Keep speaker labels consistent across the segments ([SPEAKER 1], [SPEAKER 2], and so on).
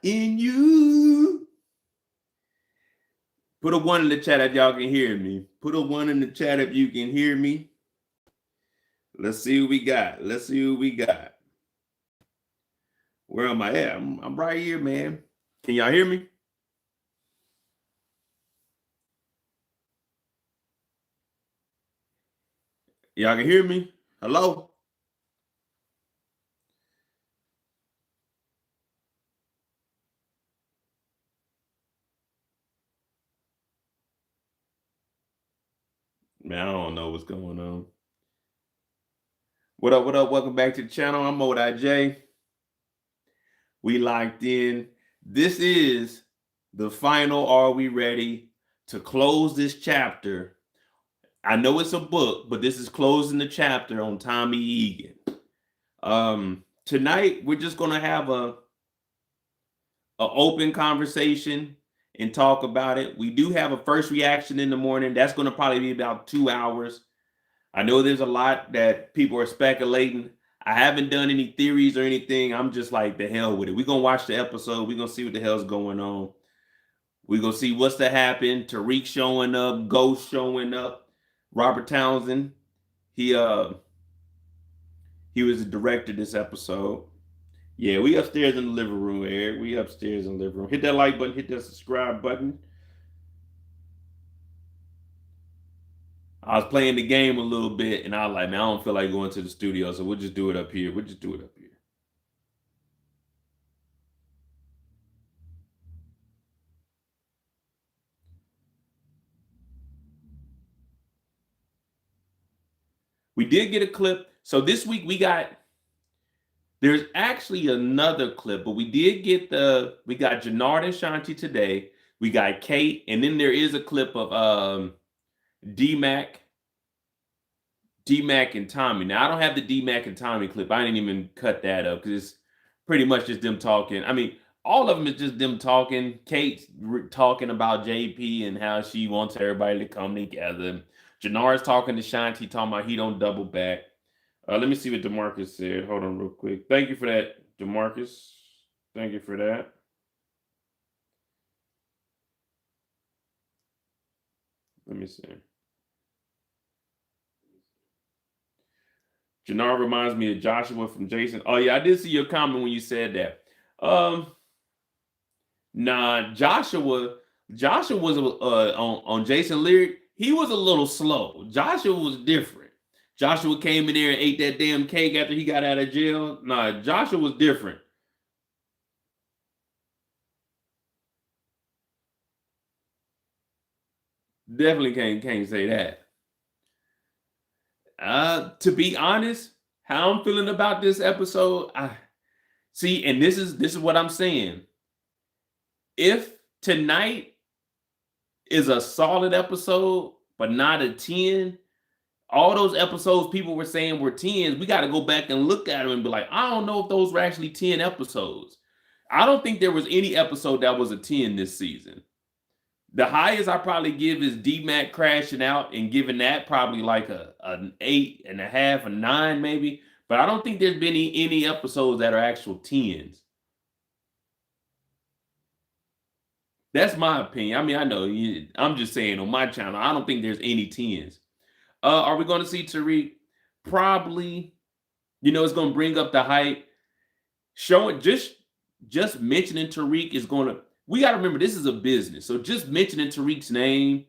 [SPEAKER 1] in you. Put a 1 in the chat if y'all can hear me. Put a 1 in the chat if you can hear me. Let's see what we got. Let's see what we got. Where am I at? I'm right here, man. Can y'all hear me? Y'all can hear me? Hello? Man, I don't know what's going on. What up, what up? Welcome back to the channel. I'm Mode IJ. We locked in. This is the final Are We Ready to close this chapter. I know it's a book, but this is closing the chapter on Tommy Egan. Tonight, we're just going to have a open conversation and talk about it. We do have a first reaction in the morning. That's going to probably be about 2 hours. I know there's a lot that people are speculating. I haven't done any theories or anything. I'm just like, the hell with it. We're going to watch the episode. We're going to see what the hell's going on. We're going to see what's to happen. Tariq showing up, Ghost showing up. Robert Townsend, he was the director this episode. Yeah, we upstairs in the living room, Eric. We upstairs in the living room. Hit that like button, hit that subscribe button. I was playing the game a little bit, and I was like, man, I don't feel like going to the studio, so we'll just do it up here. We'll just do it up here. We did get a clip. So this week there's actually another clip, but we got Jenard and Shanti today. We got Kate, and then there is a clip of D-Mac and Tommy. Now, I don't have the D-Mac and Tommy clip. I didn't even cut that up because it's pretty much just them talking. I mean, all of them is just them talking. Kate's talking about JP and how she wants everybody to come together. Jenard's talking to Shanti, talking about he don't double back. Let me see what DeMarcus said. Hold on real quick. Thank you for that, DeMarcus. Thank you for that. Let me see. Jenard reminds me of Joshua from Jason. Oh, yeah, I did see your comment when you said that. Nah, Joshua was on Jason Lyric. He was a little slow. Joshua was different. Joshua came in there and ate that damn cake after he got out of jail. Nah, Joshua was different. Definitely can't say that. To be honest, how I'm feeling about this episode, see, and this is what I'm saying. If tonight is a solid episode, but not a 10, all those episodes people were saying were 10s, we got to go back and look at them and be like, I don't know if those were actually 10 episodes. I don't think there was any episode that was a 10 this season. The highest I probably give is D-Mac crashing out and giving that probably like an 8.5, a 9 maybe. But I don't think there's been any episodes that are actual 10s. That's my opinion. I mean, I know I'm just saying on my channel, I don't think there's any 10s. Are we going to see Tariq? Probably. You know, it's going to bring up the hype. Showing just mentioning Tariq is going to. We got to remember this is a business. So just mentioning Tariq's name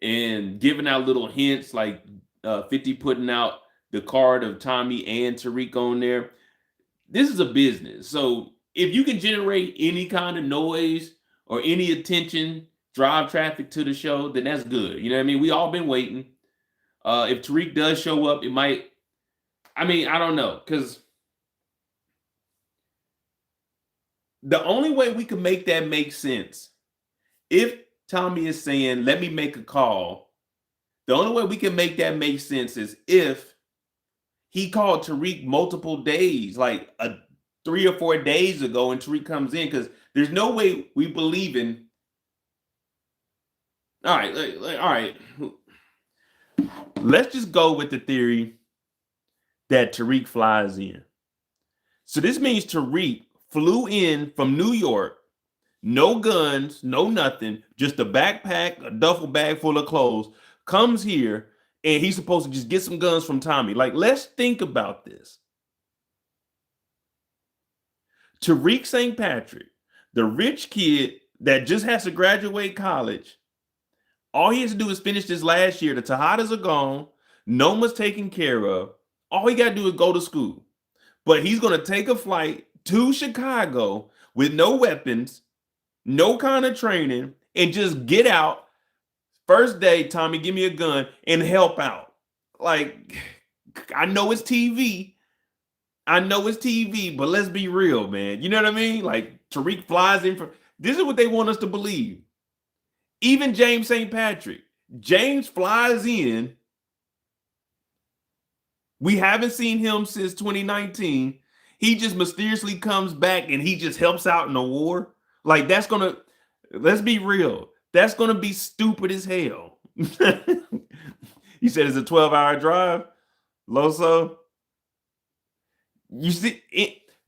[SPEAKER 1] and giving out little hints like 50 putting out the card of Tommy and Tariq on there. This is a business. So if you can generate any kind of noise or any attention, drive traffic to the show, then that's good. You know what I mean? We all been waiting. If Tariq does show up, it might. I mean, I don't know, because the only way we can make that make sense, if Tommy is saying, let me make a call, the only way we can make that make sense is if he called Tariq multiple days, like 3 or 4 days ago, and Tariq comes in, because there's no way we believe in. All right. Let's just go with the theory that Tariq flies in. So this means Tariq flew in from New York no guns, no nothing, just a backpack, a duffel bag full of clothes, comes here, and he's supposed to just get some guns from Tommy. Like, let's think about this. Tariq St. Patrick, the rich kid that just has to graduate college, all he has to do is finish this last year. The Tejadas are gone. Noma's taken care of. All he got to do is go to school. But he's going to take a flight to Chicago with no weapons, no kind of training, and just get out. First day, Tommy, give me a gun and help out. Like, I know it's TV. But let's be real, man. You know what I mean? Like, Tariq flies in from... This is what they want us to believe. Even James St. Patrick. James flies in. We haven't seen him since 2019. He just mysteriously comes back and he just helps out in the war. Like, that's going to... Let's be real. That's going to be stupid as hell. You said it's a 12-hour drive? Loso? You see,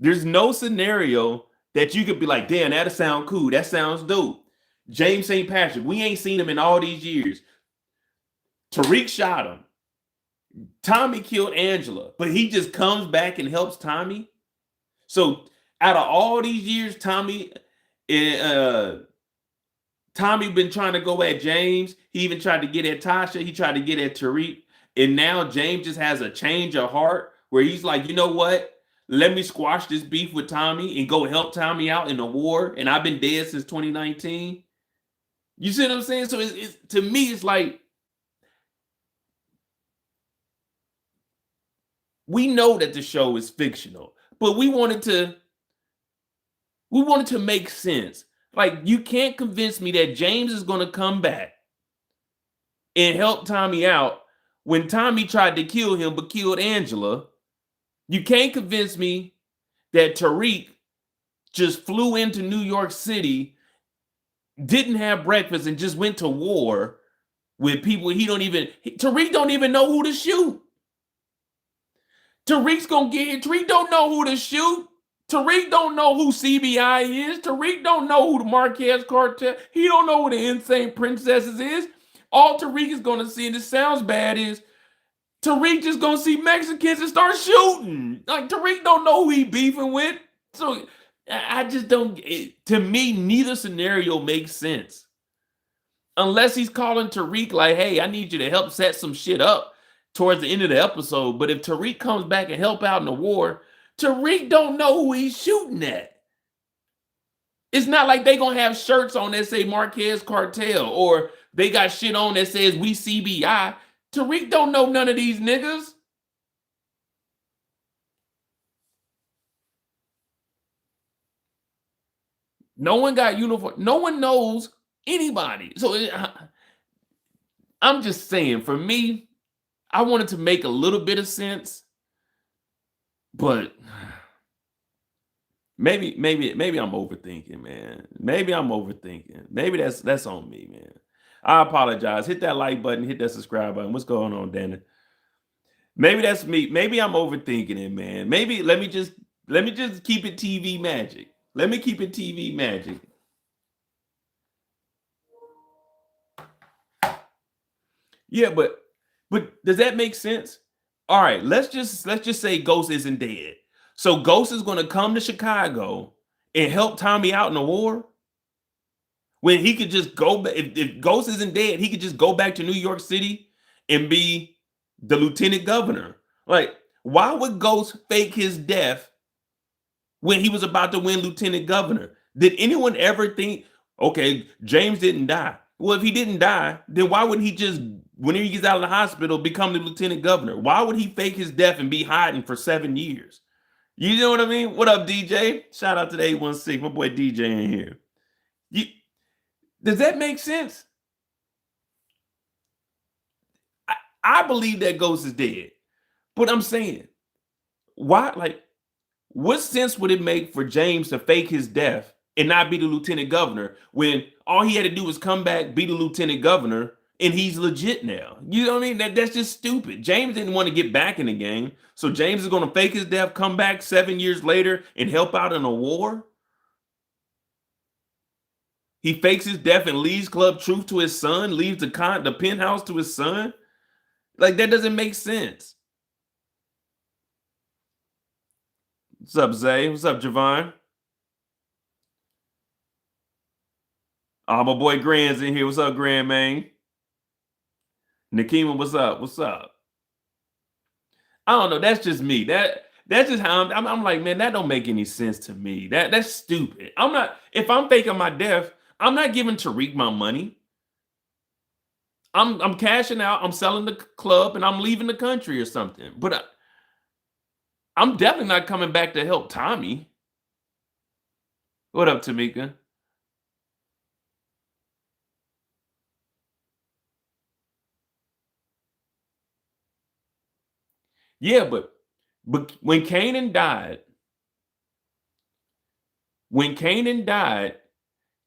[SPEAKER 1] there's no scenario that you could be like, damn, that'll sound cool. That sounds dope. James St. Patrick, we ain't seen him in all these years. Tariq shot him. Tommy killed Angela, but he just comes back and helps Tommy. So out of all these years, Tommy been trying to go at James. He even tried to get at Tasha. He tried to get at Tariq. And now James just has a change of heart where he's like, you know what? Let me squash this beef with Tommy and go help Tommy out in the war. And I've been dead since 2019. You see what I'm saying? So it's to me, it's like, we know that the show is fictional, but we wanted to make sense. Like, you can't convince me that James is going to come back and help Tommy out when Tommy tried to kill him but killed Angela. You can't convince me that Tariq just flew into New York City, didn't have breakfast, and just went to war with people Tariq don't even know who to shoot. Tariq don't know who to shoot. Tariq don't know who CBI is. Tariq don't know who the Marquez cartel. He don't know who the Insane Princesses is. All Tariq is going to see, and this sounds bad, is Tariq just going to see Mexicans and start shooting. Like, Tariq don't know who he beefing with. So I just don't, to me, neither scenario makes sense. Unless he's calling Tariq like, hey, I need you to help set some shit up towards the end of the episode. But if Tariq comes back and help out in the war, Tariq don't know who he's shooting at. It's not like they gonna have shirts on that say Marquez Cartel or they got shit on that says we CBI. Tariq don't know none of these niggas. No one got uniform. No one knows anybody. So I'm just saying, for me, I wanted to make a little bit of sense, but maybe I'm overthinking, man. Maybe I'm overthinking. Maybe that's on me, man. I apologize. Hit that like button, hit that subscribe button. What's going on, Danny? Maybe that's me. Maybe I'm overthinking it, man. Maybe let me just keep it TV magic. Let me keep it TV magic. Yeah, but does that make sense? All right, let's just say Ghost isn't dead. So Ghost is going to come to Chicago and help Tommy out in the war? When he could just go back, if Ghost isn't dead, he could just go back to New York City and be the lieutenant governor. Like, why would Ghost fake his death when he was about to win lieutenant governor? Did anyone ever think, okay, James didn't die? Well, if he didn't die, then why would he just, whenever he gets out of the hospital, become the lieutenant governor? Why would he fake his death and be hiding for 7 years? You know what I mean? What up, DJ? Shout out to the 816. My boy DJ in here. Does that make sense? I believe that Ghost is dead. But I'm saying, why, like, what sense would it make for James to fake his death and not be the lieutenant governor when all he had to do was come back, be the lieutenant governor, and he's legit now? You know what I mean? That's just stupid. James didn't want to get back in the game. So James is going to fake his death, come back 7 years later, and help out in a war? He fakes his death and leaves Club Truth to his son, leaves the penthouse to his son. Like, that doesn't make sense. What's up, Zay? What's up, Javon? Oh, my boy Grand's in here. What's up, Grand, man? Nakima, what's up? What's up? I don't know. That's just me. That's just how I'm like, man, that don't make any sense to me. That's stupid. I'm not, if I'm faking my death, I'm not giving Tariq my money. I'm cashing out, I'm selling the club, and I'm leaving the country or something. But I'm definitely not coming back to help Tommy. What up, Tamika? Yeah, but when Kanan died,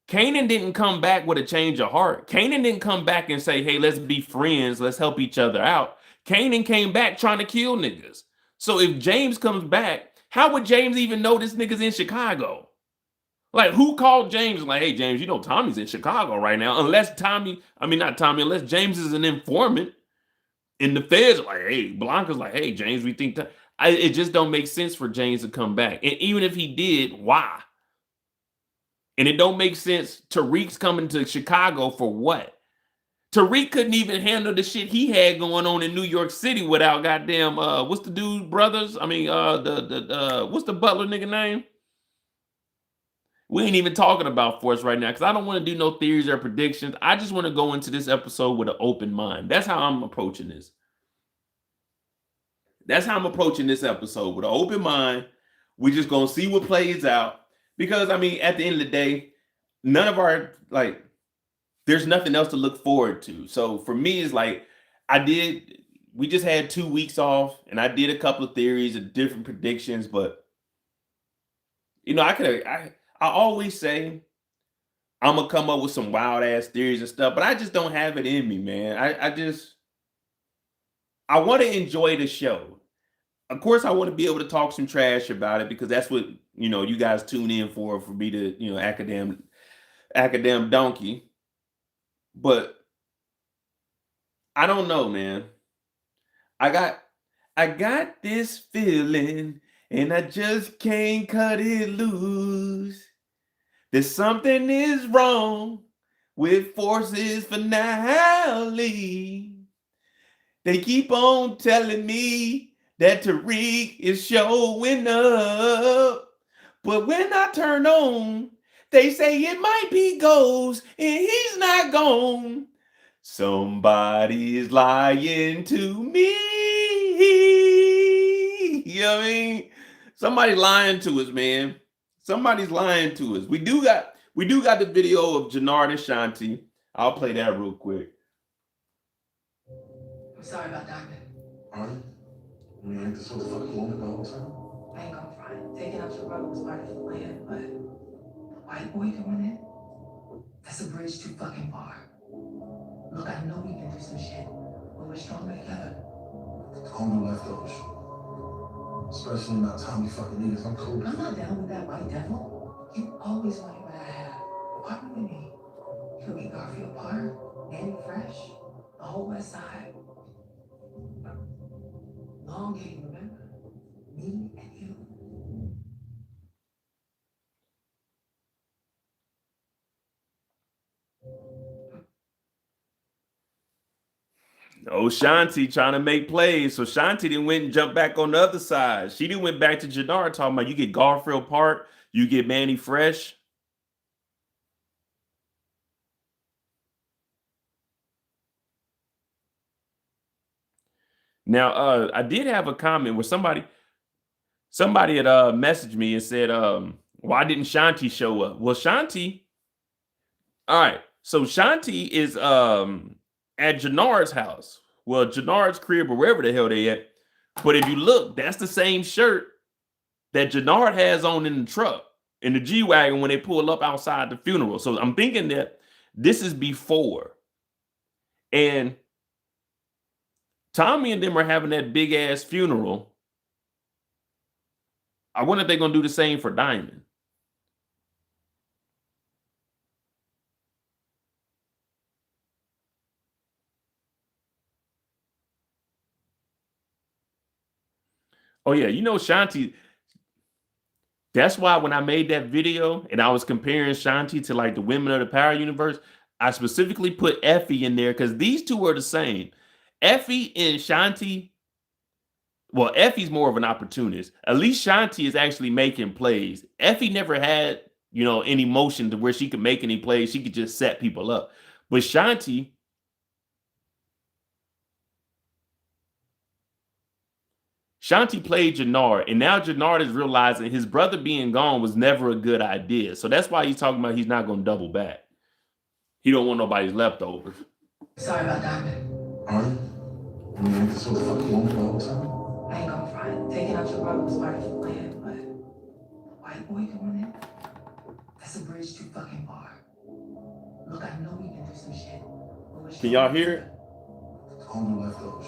[SPEAKER 1] Kanan didn't come back with a change of heart. Kanan didn't come back and say, hey, let's be friends, let's help each other out. Kanan came back trying to kill niggas. So if James comes back, how would James even know this nigga's in Chicago? Like, who called James like, hey, James, you know Tommy's in Chicago right now? Unless unless James is an informant. And the feds are like, hey, Blanca's like, hey, James, we think that. It just don't make sense for James to come back. And even if he did, why? And it don't make sense. Tariq's coming to Chicago for what? Tariq couldn't even handle the shit he had going on in New York City without goddamn, what's the dude brothers? I mean, what's the butler nigga name? We ain't even talking about Force right now because I don't want to do no theories or predictions. I just want to go into this episode with an open mind. That's how I'm approaching this. That's how I'm approaching this episode with an open mind. We're just going to see what plays out. Because, I mean, at the end of the day, none of our, like, there's nothing else to look forward to. So for me, it's like, we just had 2 weeks off and I did a couple of theories and different predictions. But, you know, I always say I'm going to come up with some wild ass theories and stuff, but I just don't have it in me, man. I want to enjoy the show. Of course, I want to be able to talk some trash about it because that's what, you know, you guys tune in for me to, you know, academic donkey. But I don't know, man. I got this feeling and I just can't cut it loose. There's something is wrong with Force's finale. They keep on telling me that Tariq is showing up. But when I turn on, they say it might be Ghost and he's not gone. Somebody's lying to me. You know what I mean? Somebody's lying to us, man. Somebody's lying to us. We do got the video of Jenard and Shanti. I'll play that real quick.
[SPEAKER 2] I'm sorry about Diamond.
[SPEAKER 3] Alright. I mean, ain't this what the fuck you wanted the whole time?
[SPEAKER 2] I ain't gonna front. Taking out your brother was part of the plan, but the white boy doing it? That's a bridge too fucking far. Look, I know we can do some shit, but we're stronger together.
[SPEAKER 3] Don't do leftovers. Especially not Tommy fucking niggas. I'm cool.
[SPEAKER 2] I'm not down with that white devil. You always wanted what I have. Why with me? You could be Garfield Park, Nanny Fresh, the whole West Side. Long game, remember? Me and you.
[SPEAKER 1] Oh, Shanti trying to make plays. So Shanti didn't went and jumped back on the other side. She didn't went back to Jenard talking about you get Garfield Park, you get Manny Fresh. Now, I did have a comment where somebody had messaged me and said, why didn't Shanti show up? Well, Shanti, all right. So Shanti is at Jenard's house. Well, Jenard's crib or wherever the hell they at. But if you look, that's the same shirt that Jenard has on in the truck, in the G-Wagon when they pull up outside the funeral. So I'm thinking that this is before. And Tommy and them are having that big ass funeral. I wonder if they're going to do the same for Diamond. Oh yeah, you know Shanti. That's why when I made that video and I was comparing Shanti to like the women of the Power Universe, I specifically put Effie in there because these two are the same. Effie and Shanti, well, Effie's more of an opportunist. At least Shanti is actually making plays. Effie never had, any motion to where she could make any plays. She could just set people up. But Shanti played Jenard, and now Jenard is realizing his brother being gone was never a good idea. So that's why he's talking about he's not going to double back. He don't want nobody's leftovers.
[SPEAKER 2] Sorry about Diamond.
[SPEAKER 3] Alright? I mean, this what the fuck you want me the whole time?
[SPEAKER 2] I ain't gonna front. Taking out your brother was part of the plan, but white boy doing it? That's a bridge too fucking far. Look, I know we can do some shit.
[SPEAKER 1] Can y'all hear it?
[SPEAKER 3] Homie leftovers.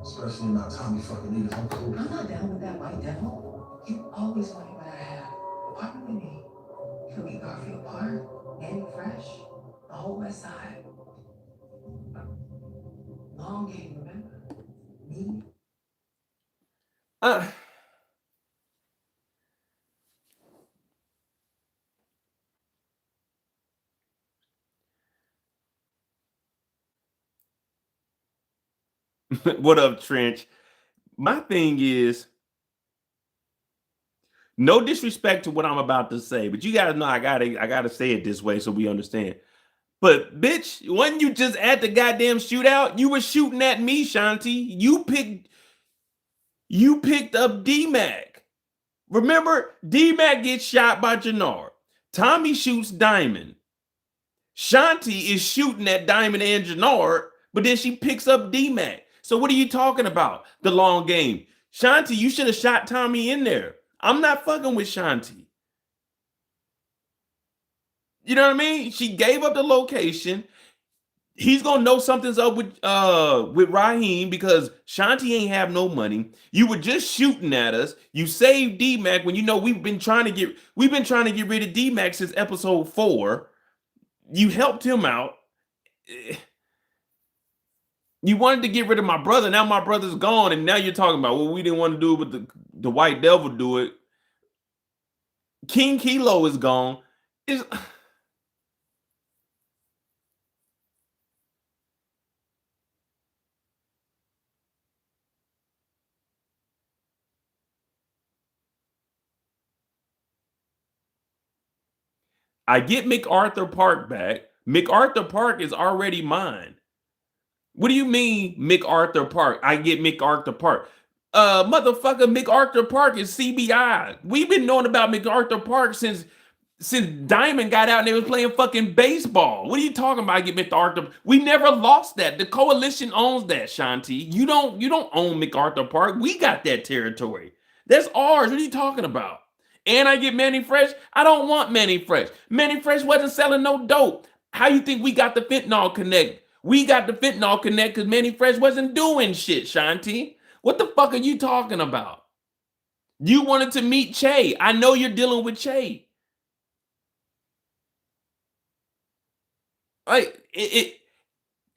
[SPEAKER 3] Especially not Tommy fucking niggas. I'm cool.
[SPEAKER 2] I'm not down with that white devil. You always wanted what I have. Partner with me. You can get Garfield Park, Nanny Fresh, the whole West Side. Long game, remember? Me.
[SPEAKER 1] What up, Trench? My thing is, no disrespect to what I'm about to say, but you guys know I gotta say it this way so we understand. But bitch, wasn't you just at the goddamn shootout? You were shooting at me, Shanti. You picked up D-Mac. Remember, D-Mac gets shot by Jenard. Tommy shoots Diamond. Shanti is shooting at Diamond and Jenard, but then she picks up D-Mac. So what are you talking about? The long game. Shanti, you should have shot Tommy in there. I'm not fucking with Shanti. You know what I mean? She gave up the location. He's gonna know something's up with Raheem because Shanti ain't have no money. You were just shooting at us. You saved D-Mac when you know we've been trying to get rid of D-Mac since episode 4. You helped him out. You wanted to get rid of my brother. Now my brother's gone, and now you're talking about, well, we didn't want to do it, but the white devil do it. King Kilo is gone. I get MacArthur Park back. MacArthur Park is already mine. What do you mean, MacArthur Park? I get MacArthur Park. Motherfucker, MacArthur Park is CBI. We've been knowing about MacArthur Park since Diamond got out and they was playing fucking baseball. What are you talking about? I get MacArthur. We never lost that. The coalition owns that, Shanti. You don't own MacArthur Park. We got that territory. That's ours. What are you talking about? And I get Manny Fresh. I don't want Manny Fresh. Manny Fresh wasn't selling no dope. How you think we got the fentanyl connect? We got the fentanyl connect because Manny Fresh wasn't doing shit, Shanti. What the fuck are you talking about? You wanted to meet Che. I know you're dealing with Che.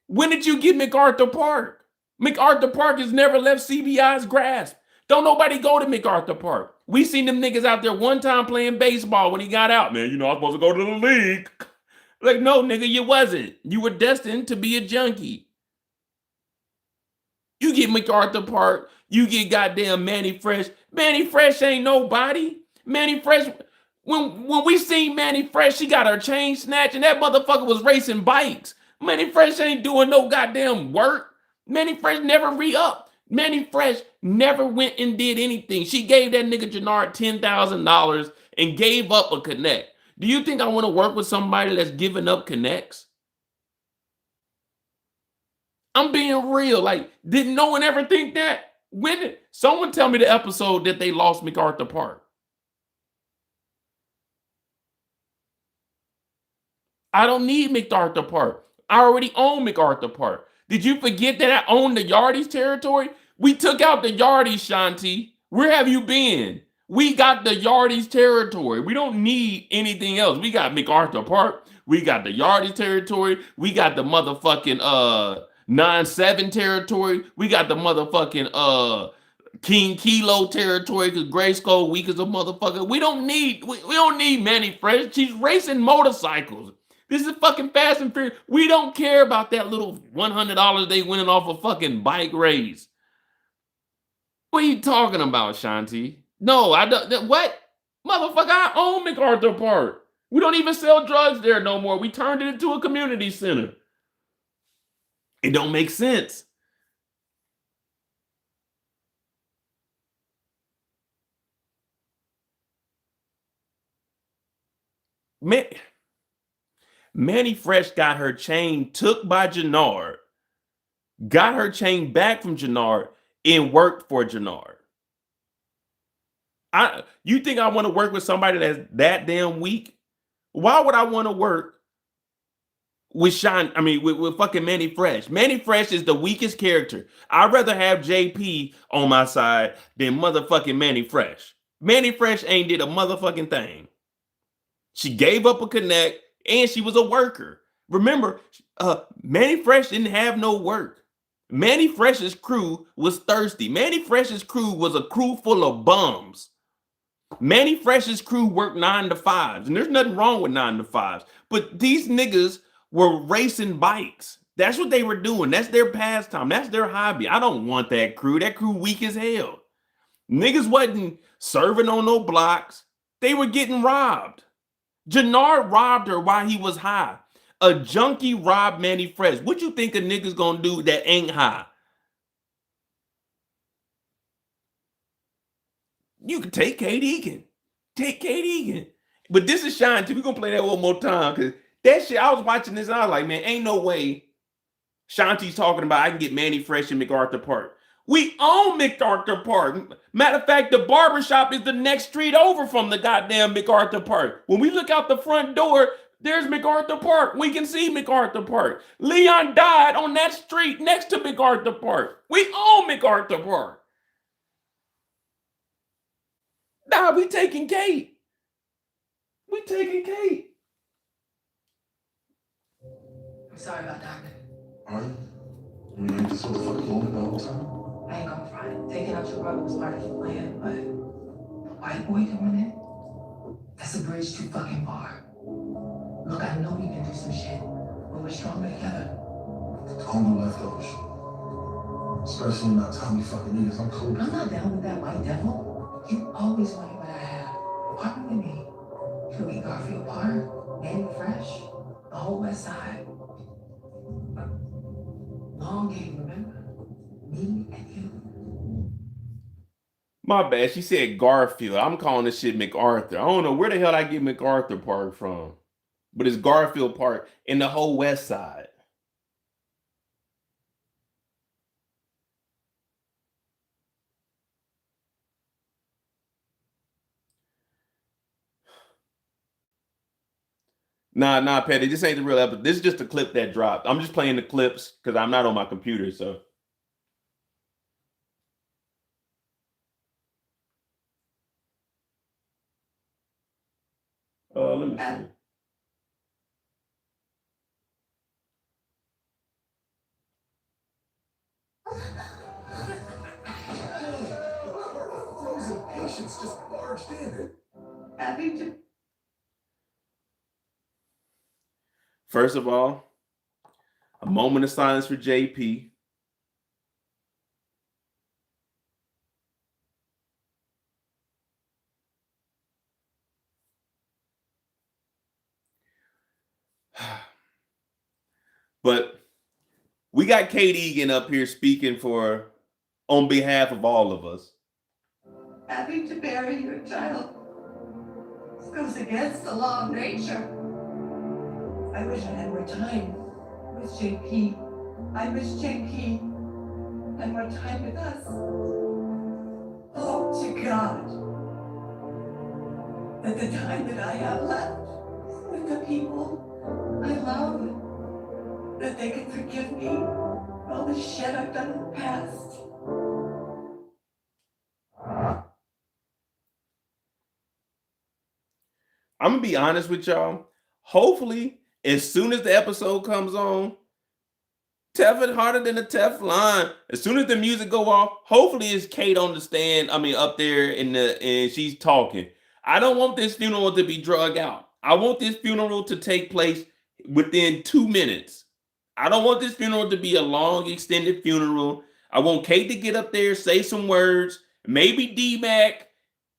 [SPEAKER 1] When did you get MacArthur Park? MacArthur Park has never left CBI's grasp. Don't nobody go to MacArthur Park. We seen them niggas out there one time playing baseball when he got out. Man, I was supposed to go to the league. Like, no, nigga, you wasn't. You were destined to be a junkie. You get MacArthur Park. You get goddamn Manny Fresh. Manny Fresh ain't nobody. Manny Fresh, when we seen Manny Fresh, she got her chain snatched and that motherfucker was racing bikes. Manny Fresh ain't doing no goddamn work. Manny Fresh never re-upped. Manny Fresh never went and did anything. She gave that nigga Jenard $10,000 and gave up a connect. Do you think I want to work with somebody that's giving up connects? I'm being real. Like, didn't no one ever think that? When did someone tell me the episode that they lost MacArthur Park? I don't need MacArthur Park. I already own MacArthur Park. Did you forget that I own the Yardies territory? We took out the Yardies, Shanti. Where have you been? We got the Yardies territory. We don't need anything else. We got MacArthur Park. We got the Yardies territory. We got the motherfucking 9-7 territory. We got the motherfucking King Kilo territory because Grayskull weak as a motherfucker. We don't need Manny Fresh. She's racing motorcycles. This is fucking Fast and Furious. We don't care about that little $100 they winning off a fucking bike race. What are you talking about, Shanti? No, I don't. What? Motherfucker, I own MacArthur Park. We don't even sell drugs there no more. We turned it into a community center. It don't make sense. Manny Fresh got her chain took by Jenard, got her chain back from Jenard, and worked for Jenard. You think I want to work with somebody that's that damn weak? Why would I want to work with with fucking Manny Fresh? Manny Fresh is the weakest character. I'd rather have JP on my side than motherfucking Manny Fresh. Manny Fresh ain't did a motherfucking thing. She gave up a connect and she was a worker. Remember, Manny Fresh didn't have no work. Manny Fresh's crew was thirsty. Manny Fresh's crew was a crew full of bums. Manny Fresh's crew worked 9 to 5s, and there's nothing wrong with 9 to 5s. But these niggas were racing bikes. That's what they were doing. That's their pastime. That's their hobby. I don't want that crew. That crew weak as hell. Niggas wasn't serving on no blocks. They were getting robbed. Jenard robbed her while he was high. A junkie robbed Manny Fresh. What you think a nigga's gonna do that ain't high? You can take Kate Egan. Take Kate Egan. But this is Shanti. We're gonna play that one more time because that shit, I was watching this and I was like, man, ain't no way Shanti's talking about I can get Manny Fresh in MacArthur Park. We own MacArthur Park. Matter of fact, the barbershop is the next street over from the goddamn MacArthur Park. When we look out the front door, there's MacArthur Park. We can see MacArthur Park. Leon died on that street next to MacArthur Park. We own MacArthur Park. Nah, we taking Kate. We taking Kate.
[SPEAKER 2] I'm sorry about that.
[SPEAKER 3] Are you? I mean, ain't this what the fuck you wanted the whole time?
[SPEAKER 2] I ain't gonna front. Taking out your brother was part of the plan, but the white boy doing it? That's a bridge too fucking far. Look, I know we can do some shit, but we're stronger together.
[SPEAKER 3] Don't do leftovers. Especially not Tommy fucking niggas. I'm cool.
[SPEAKER 2] I'm not down with that white devil. You always wanted what I have. Partner with me. Could we Garfield Park, Manny Fresh, the whole West Side. Long game, remember? Me and you.
[SPEAKER 1] My bad. She said Garfield. I'm calling this shit MacArthur. I don't know where the hell I get MacArthur Park from. But it's Garfield Park in the whole West Side. Nah, Petty. This ain't the real episode. This is just a clip that dropped. I'm just playing the clips because I'm not on my computer, so. Let me see.
[SPEAKER 3] Frozen patience just barged in.
[SPEAKER 2] Happy to.
[SPEAKER 1] First of all, a moment of silence for JP. But we got Kate Egan up here speaking on behalf of all of us.
[SPEAKER 2] Having to bury your child. This goes against the law of nature. I wish I had more time with JP. I wish JP had more time with us. Hope to God that the time that I have left with the people I love, that they can forgive me for all the shit I've done in the past.
[SPEAKER 1] I'm gonna be honest with y'all. Hopefully, as soon as the episode comes on, Teflon harder than a Teflon. As soon as the music go off, hopefully it's Kate on the stand. I mean, up there and she's talking. I don't want this funeral to be drug out. I want this funeral to take place within 2 minutes. I don't want this funeral to be a long, extended funeral. I want Kate to get up there, say some words, maybe D-Mac,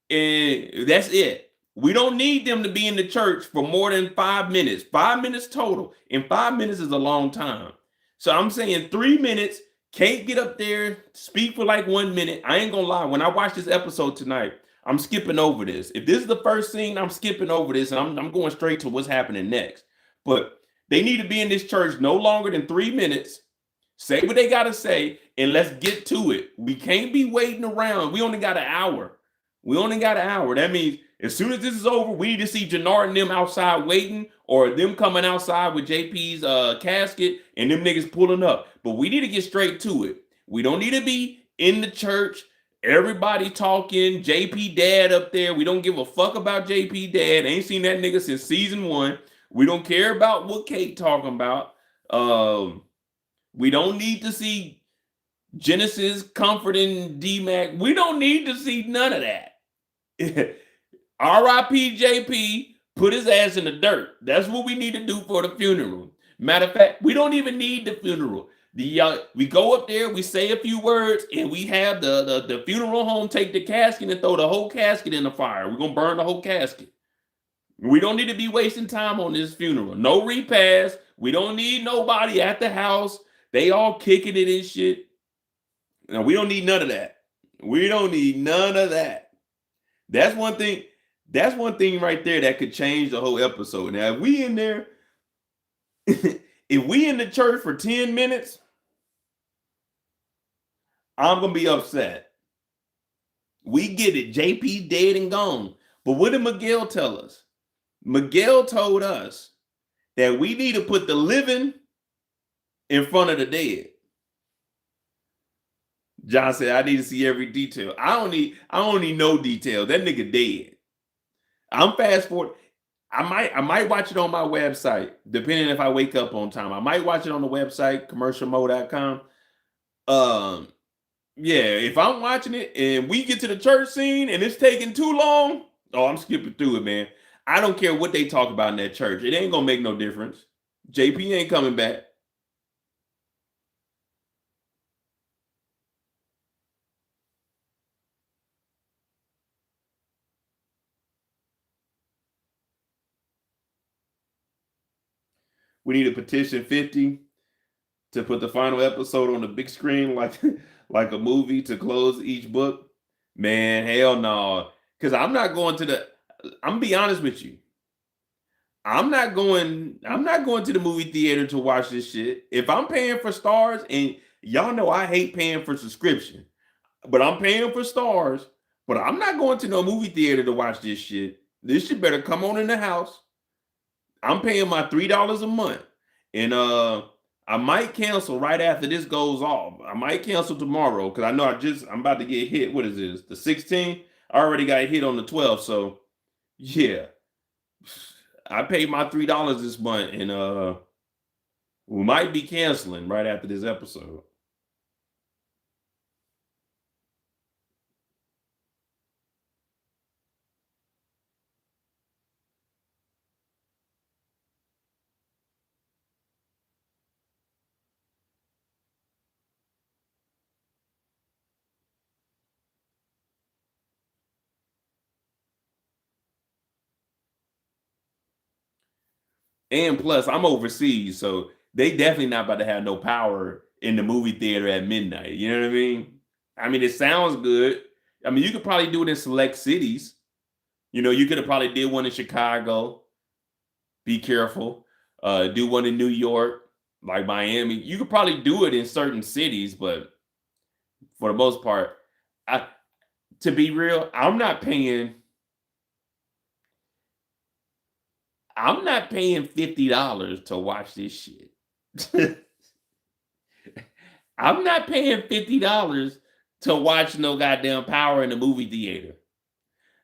[SPEAKER 1] and that's it. We don't need them to be in the church for more than 5 minutes. 5 minutes total. And 5 minutes is a long time. So I'm saying 3 minutes. Kate get up there, speak for like 1 minute. I ain't gonna lie. When I watch this episode tonight, I'm skipping over this. If this is the first scene, I'm skipping over this, and I'm going straight to what's happening next. But they need to be in this church no longer than 3 minutes. Say what they gotta say, and let's get to it. We can't be waiting around. We only got an hour. That means as soon as this is over, we need to see Jenard and them outside waiting, or them coming outside with JP's casket and them niggas pulling up. But we need to get straight to it. We don't need to be in the church, everybody talking, JP dad up there. We don't give a fuck about JP dad. Ain't seen that nigga since season 1. We don't care about what Kate talking about. We don't need to see Genesis comforting D-Mac. We don't need to see none of that. R.I.P. JP, put his ass in the dirt. That's what we need to do for the funeral. Matter of fact, we don't even need the funeral. We go up there, we say a few words, and we have the funeral home take the casket and throw the whole casket in the fire. We're going to burn the whole casket. We don't need to be wasting time on this funeral. No repast. We don't need nobody at the house. They all kicking it and shit. No, we don't need none of that. We don't need none of that. That's one thing. That's one thing right there that could change the whole episode. Now, if we in there, if we in the church for 10 minutes, I'm going to be upset. We get it. JP dead and gone. But what did Miguel tell us? Miguel told us that we need to put the living in front of the dead. John said, I need to see every detail. I don't need no detail. That nigga dead. I'm fast forward. I might watch it on my website, depending if I wake up on time. I might watch it on the website, commercialmo.com. Yeah, if I'm watching it and we get to the church scene and it's taking too long, oh, I'm skipping through it, man. I don't care what they talk about in that church. It ain't gonna make no difference. JP ain't coming back. We need a petition 50 to put the final episode on the big screen like a movie to close each book. Man, hell no. Because I'm not going to the, I'm gonna be honest with you. I'm not going to the movie theater to watch this shit. If I'm paying for stars, and y'all know I hate paying for subscription, but I'm paying for stars, but I'm not going to no movie theater to watch this shit. This shit better come on in the house. I'm paying my $3 a month. And I might cancel right after this goes off. I might cancel tomorrow because I know I'm about to get hit. What is this? The 16th? I already got hit on the 12th. So yeah. I paid my $3 this month, and we might be canceling right after this episode. And plus, I'm overseas, so they definitely not about to have no power in the movie theater at midnight. You know what I mean? I mean, it sounds good. I mean, you could probably do it in select cities. You know, you could have probably did one in Chicago. Be careful. Do one in New York, like Miami. You could probably do it in certain cities, but for the most part, to be real, I'm not paying $50 to watch this shit. I'm not paying $50 to watch no goddamn Power in the movie theater.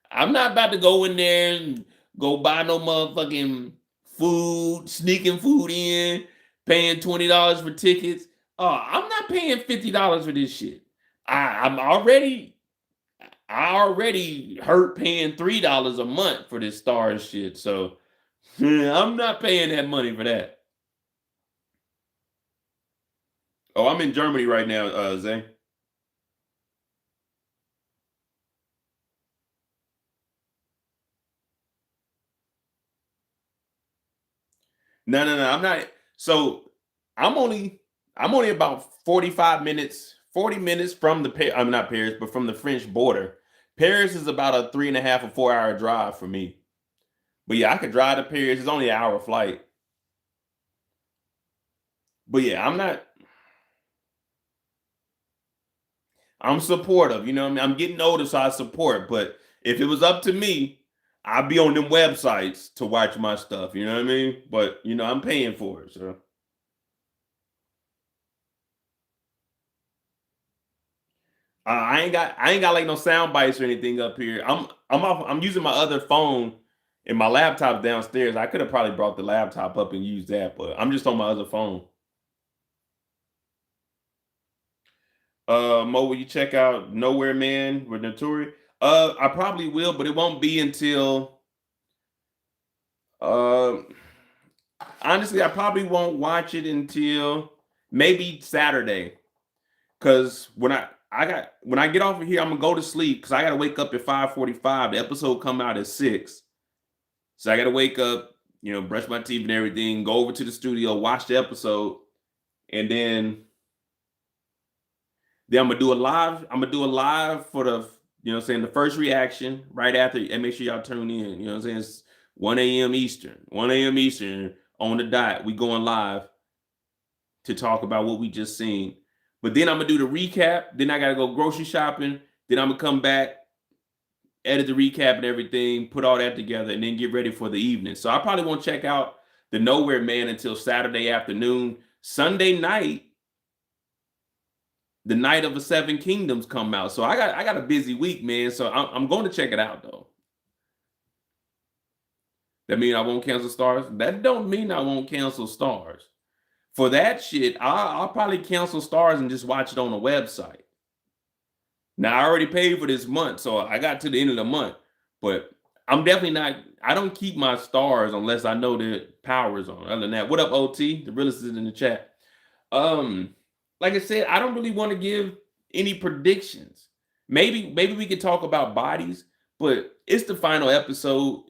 [SPEAKER 1] I'm not about to go in there and go buy no motherfucking food, sneaking food in, paying $20 for tickets. I'm not paying $50 for this shit. I already hurt paying $3 a month for this Star shit. So I'm not paying that money for that. Oh, I'm in Germany right now, Zay. No, I'm not. So I'm only about 45 minutes, 40 minutes from I'm not Paris, but from the French border. Paris is about a 3.5 or 4 hour drive for me. But yeah, I could drive to Paris. It's only an hour flight. But yeah, I'm supportive. You know what I mean? I'm getting older, so I support. But if it was up to me, I'd be on them websites to watch my stuff. You know what I mean? But you know, I'm paying for it. So I ain't got like no sound bites or anything up here. I'm using my other phone and my laptop downstairs. I could have probably brought the laptop up and used that, but I'm just on my other phone. Mo, will you check out Nowhere Man with Notori? I probably will, but it won't be until uh honestly, I probably won't watch it until maybe Saturday. Cause when I get off of here, I'm gonna go to sleep because I gotta wake up at 5:45. The episode come out at 6. So I gotta wake up, you know, brush my teeth and everything, go over to the studio, watch the episode, and then I'm gonna do a live. I'm gonna do a live for the, you know what I'm saying, the first reaction right after, and make sure y'all tune in. You know what I'm saying? It's 1 a.m. Eastern. 1 a.m. Eastern on the dot. We going live to talk about what we just seen. But then I'm gonna do the recap. Then I gotta go grocery shopping. Then I'm gonna come back, edit the recap and everything, put all that together, and then get ready for the evening. So I probably won't check out the Nowhere Man until Saturday afternoon. Sunday night, the Night of the Seven Kingdoms come out. So I got a busy week, man. So I'm going to check it out though. That mean I won't cancel Stars? That don't mean I won't cancel Stars. For that shit, I'll probably cancel Stars and just watch it on the website. Now I already paid for this month, so I got to the end of the month. But I'm definitely not. I don't keep my Stars unless I know the power is on. Other than that, what up, OT? The realist is in the chat. Like I said, I don't really want to give any predictions. Maybe we could talk about bodies, but it's the final episode.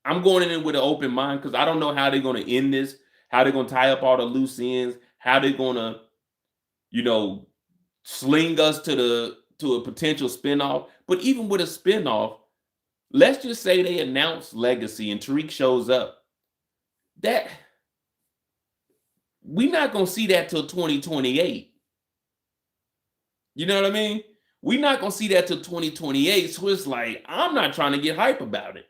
[SPEAKER 1] I'm going in with an open mind because I don't know how they're going to end this, how they're going to tie up all the loose ends, how they're going to, you know, sling us to a potential spinoff. But even with a spinoff, let's just say they announce Legacy and Tariq shows up. That we're not going to see that till 2028. You know what I mean? We're not going to see that till 2028. So it's like, I'm not trying to get hype about it.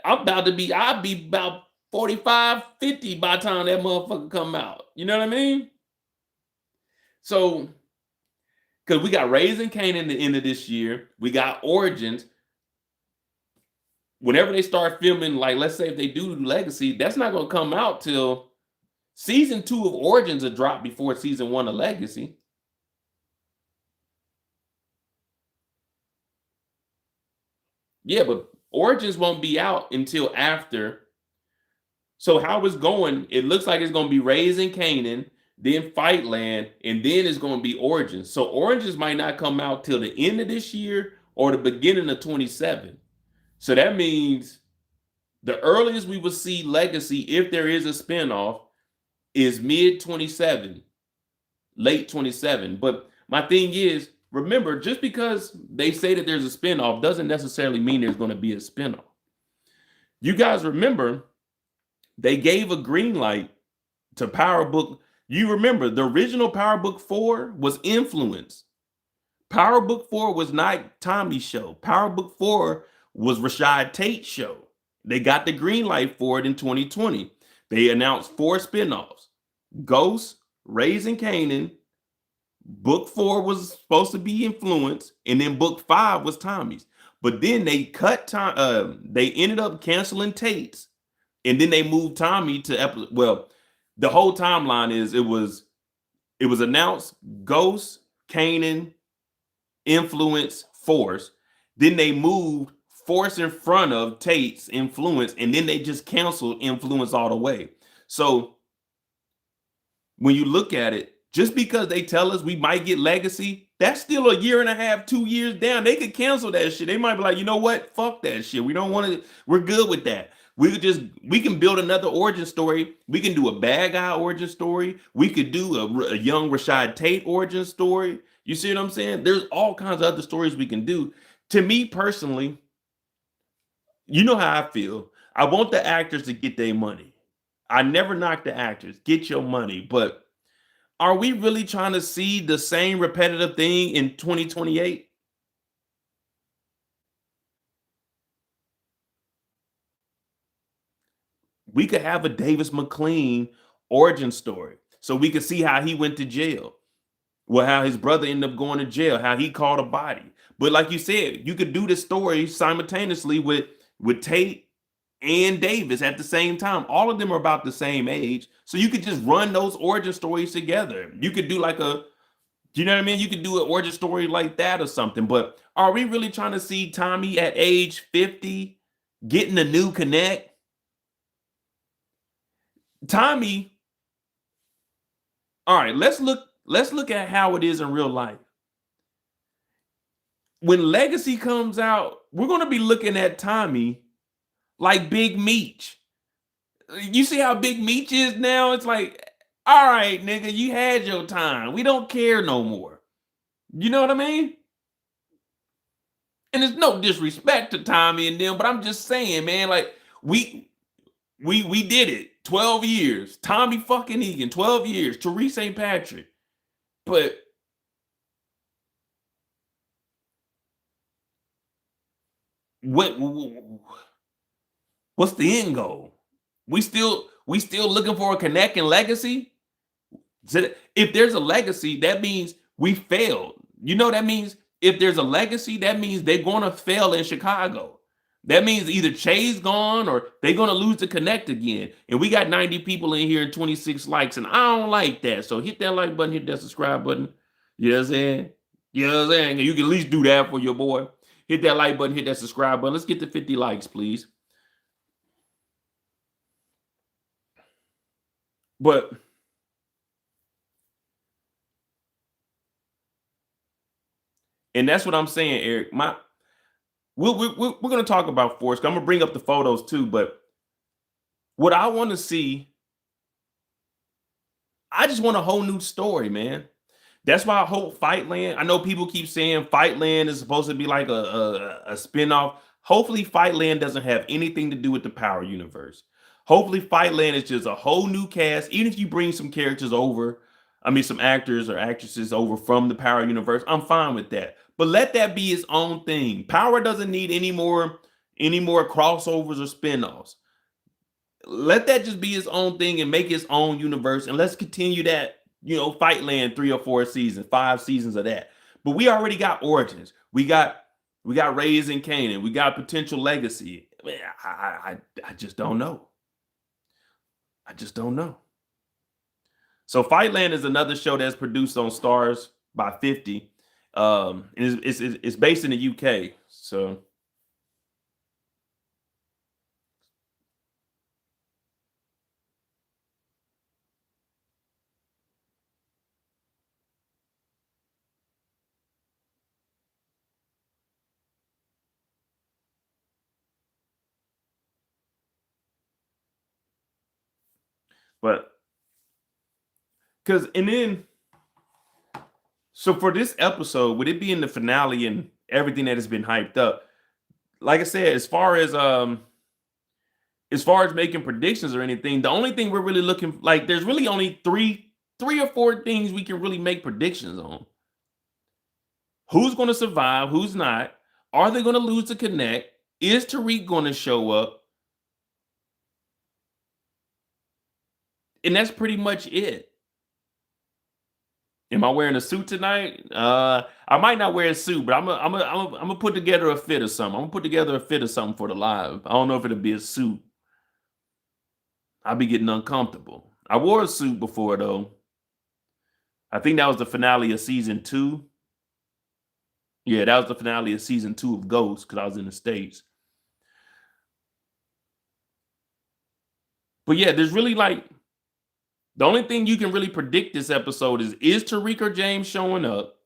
[SPEAKER 1] I'll be about 45, 50 by the time that motherfucker come out. You know what I mean? So, because we got Raising Kanan the end of this year. We got Origins. Whenever they start filming, like, let's say if they do Legacy, that's not going to come out till season 2 of Origins will drop before season 1 of Legacy. Yeah, but Origins won't be out until after. So how it's going, it looks like it's going to be Raising Kanan, then Fightland, and then it's going to be Origins. So Origins might not come out till the end of this year or the beginning of 27. So that means the earliest we will see Legacy, if there is a spinoff, is mid 27, late 27. But my thing is, remember, just because they say that there's a spinoff doesn't necessarily mean there's going to be a spinoff. You guys remember, they gave a green light to Power Book. You remember, the original Power Book 4 was Influence. Power Book 4 was not Tommy's show. Power Book 4 was Rashad Tate's show. They got the green light for it in 2020. They announced 4 spinoffs. Ghost, Raising Kanan, Book 4 was supposed to be Influence, and then Book 5 was Tommy's. But then they cut time. They ended up canceling Tate's, and then they moved Tommy to episode. Well, the whole timeline is it was It was announced Ghost, Kanan, Influence, Force. Then they moved Force in front of Tate's Influence, and then they just canceled Influence all the way. So when you look at it, just because they tell us we might get Legacy, that's still a year and a half, 2 years down. They could cancel that shit. They might be like, you know what? Fuck that shit. We don't want to. We're good with that. We can build another origin story. We can do a bad guy origin story. We could do a young Rashad Tate origin story. You see what I'm saying? There's all kinds of other stories we can do. To me personally, you know how I feel. I want the actors to get their money. I never knock the actors. Get your money. But are we really trying to see the same repetitive thing in 2028? We could have a Davis McLean origin story so we could see how he went to jail. Well, how his brother ended up going to jail, how he caught a body. But like you said, you could do this story simultaneously with Tate and Davis at the same time. All of them are about the same age. So you could just run those origin stories together. You could do like you know what I mean? You could do an origin story like that or something. But are we really trying to see Tommy at age 50 getting a new connect? Tommy, all right, let's look at how it is in real life. When Legacy comes out, we're going to be looking at Tommy like Big Meech. You see how Big Meech is now? It's like, all right, nigga, you had your time. We don't care no more. You know what I mean? And there's no disrespect to Tommy and them, but I'm just saying, man, like we did it. 12 years. Tommy fucking Egan, 12 years. Tariq St. Patrick. But what's the end goal? We still looking for a connect and legacy? So if there's a legacy, that means we failed. You know, that means if there's a legacy, that means they're gonna fail in Chicago. That means either Che's gone or they're going to lose the connect again. And we got 90 people in here and 26 likes, and I don't like that. So hit that like button, hit that subscribe button. You know what I'm saying? You know what I'm saying? You can at least do that for your boy. Hit that like button, hit that subscribe button. Let's get to 50 likes, please. But and that's what I'm saying, Eric. We're going to talk about Force. I'm going to bring up the photos too, but what I want to see, I just want a whole new story, man. That's why I hope Fightland. I know people keep saying Fightland is supposed to be like a spinoff. Hopefully, Fightland doesn't have anything to do with the Power universe. Hopefully, Fightland is just a whole new cast. Even if you bring some characters over, I mean, some actors or actresses over from the Power universe, I'm fine with that. But let that be its own thing. Power doesn't need any more crossovers or spinoffs. Let that just be its own thing and make its own universe. And let's continue that, you know, Fightland 3 or 4 seasons, 5 seasons of that. But we already got Origins. We got Raised in Canaan. We got potential legacy. I just don't know. I just don't know. So Fightland is another show that's produced on Stars by 50. And it's based in the UK. So but so for this episode, would it be in the finale and everything that has been hyped up? Like I said, as far as making predictions or anything, the only thing we're really looking like, there's really only three or four things we can really make predictions on. Who's going to survive? Who's not? Are they going to lose the connect? Is Tariq going to show up? And that's pretty much it. Am I wearing a suit tonight? I might not wear a suit, but I'm gonna put together a fit or something. I'm gonna put together a fit or something for the live. I don't know if it'll be a suit. I'll be getting uncomfortable. I wore a suit before though. I think that was the finale of season 2. Yeah, that was the finale of season 2 of Ghost because I was in the States. But yeah, there's really like the only thing you can really predict this episode is Tariq or James showing up?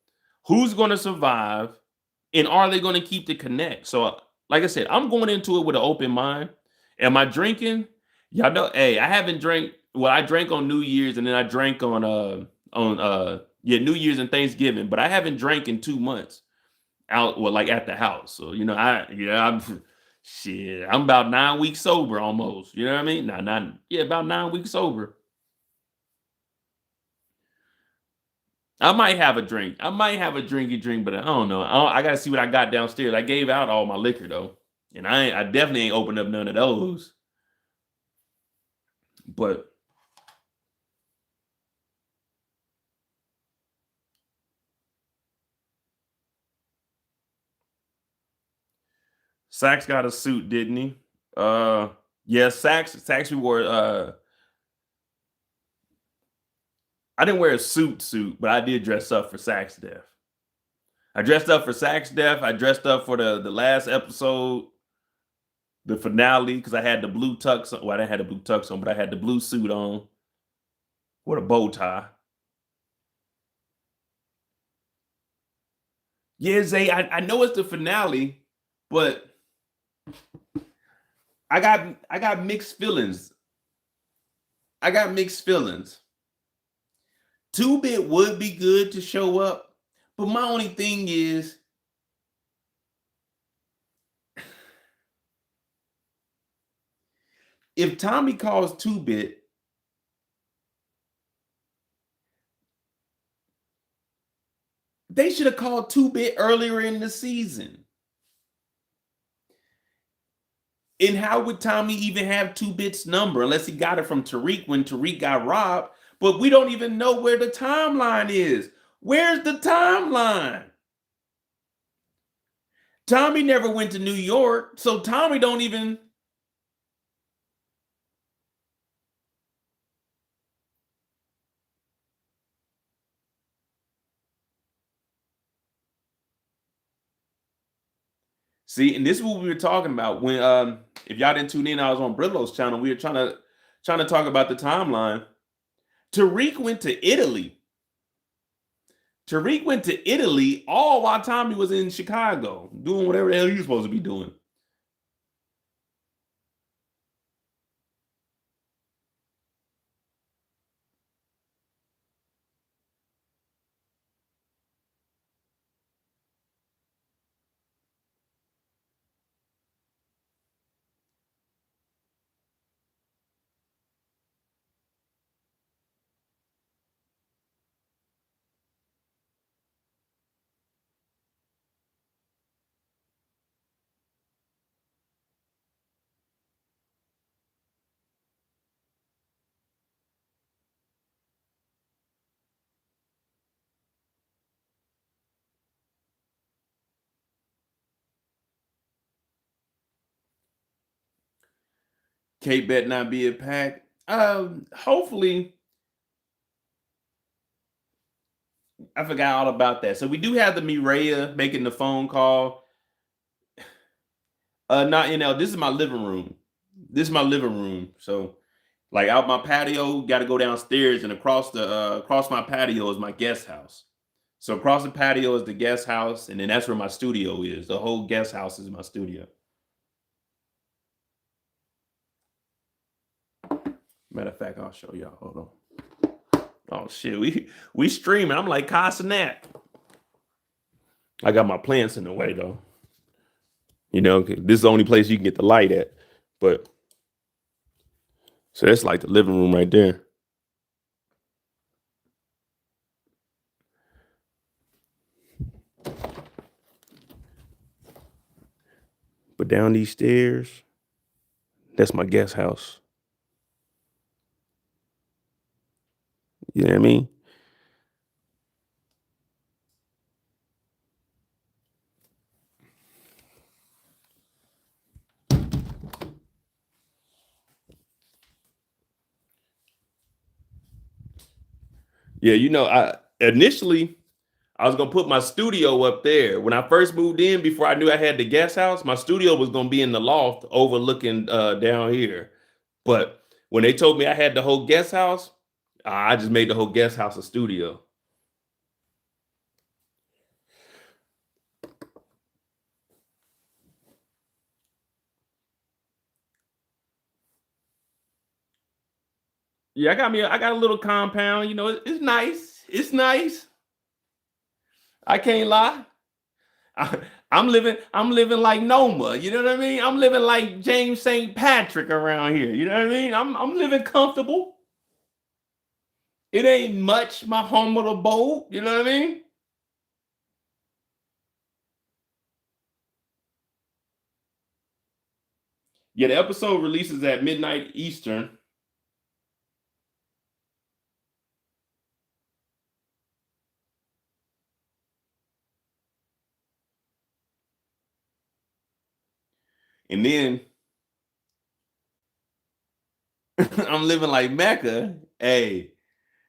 [SPEAKER 1] Who's going to survive? And are they going to keep the connect? So, like I said, I'm going into it with an open mind. Am I drinking? Y'all know, hey, I haven't drank. Well, I drank on New Year's and then I drank on New Year's and Thanksgiving, but I haven't drank in 2 months out, well, like at the house. So, you know, I'm shit, I'm about 9 weeks sober almost. You know what I mean? About 9 weeks sober. I might have a drink. I might have a drinky drink, but I don't know. I got to see what I got downstairs. I gave out all my liquor though, and I definitely ain't opened up none of those. But Sax got a suit, didn't he? Yeah, Sax we wore. I didn't wear a suit, but I did dress up for Sax Death. I dressed up for Sax Death. I dressed up for the last episode, the finale, because I had the blue tux on. Well, I didn't have the blue tux on, but I had the blue suit on with a bow tie. Yeah, Zay, I know it's the finale, but I got mixed feelings. I got mixed feelings. 2-Bit would be good to show up, but my only thing is if Tommy calls 2-Bit, they should have called 2-Bit earlier in the season. And how would Tommy even have 2-Bit's number unless he got it from Tariq when Tariq got robbed? But we don't even know where the timeline is. Where's the timeline? Tommy never went to New York, so Tommy don't even. See, and this is what we were talking about when if y'all didn't tune in, I was on Brillo's channel. We were trying to talk about the timeline. Tariq went to Italy. Tariq went to Italy all while Tommy was in Chicago doing whatever the hell he was supposed to be doing. Kate bet not be a pack. Hopefully, I forgot all about that. So we do have the Mireya making the phone call. Not this is my living room. This is my living room. So, like out my patio, got to go downstairs, and across my patio is my guest house. So across the patio is the guest house, and then that's where my studio is. The whole guest house is my studio. Matter of fact, I'll show y'all. Hold on. Oh shit, we streaming. I'm like Castanet. I got my plants in the way though. This is the only place you can get the light at. But so that's like the living room right there. But down these stairs, that's my guest house. You know what I mean? Yeah, initially I was gonna put my studio up there. When I first moved in, before I knew I had the guest house, my studio was gonna be in the loft overlooking down here. But when they told me I had the whole guest house, I just made the whole guest house a studio. Yeah, I got a little compound. You know, it's nice. It's nice. I can't lie. I'm living like Noma. You know what I mean? I'm living like James St. Patrick around here. You know what I mean? I'm living comfortable. It ain't much my home of the boat. You know what I mean? Yeah, the episode releases at midnight Eastern. And then I'm living like Mecca. Hey,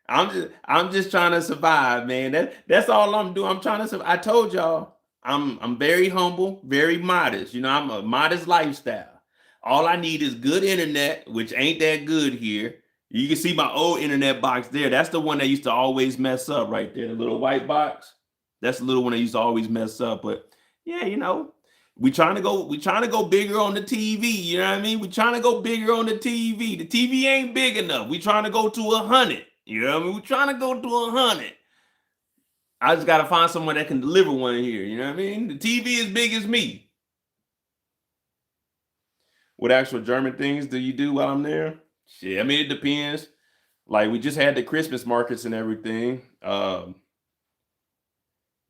[SPEAKER 1] I'm just trying to survive, man. That's all I'm doing. I'm trying to survive. I told y'all I'm very humble, very modest. You know, I'm a modest lifestyle. All I need is good internet, which ain't that good here. You can see my old internet box there. That's the one that used to always mess up right there. The little white box. That's the little one that used to always mess up. But yeah, you know, we trying to go bigger on the TV. You know what I mean? We trying to go bigger on the TV. The TV ain't big enough. We trying to go to 100. You know what I mean? We trying to go to 100. I just gotta find someone that can deliver one here. You know what I mean? The TV is big as me. What actual German things do you do while I'm there? Shit, I mean, it depends. Like we just had the Christmas markets and everything.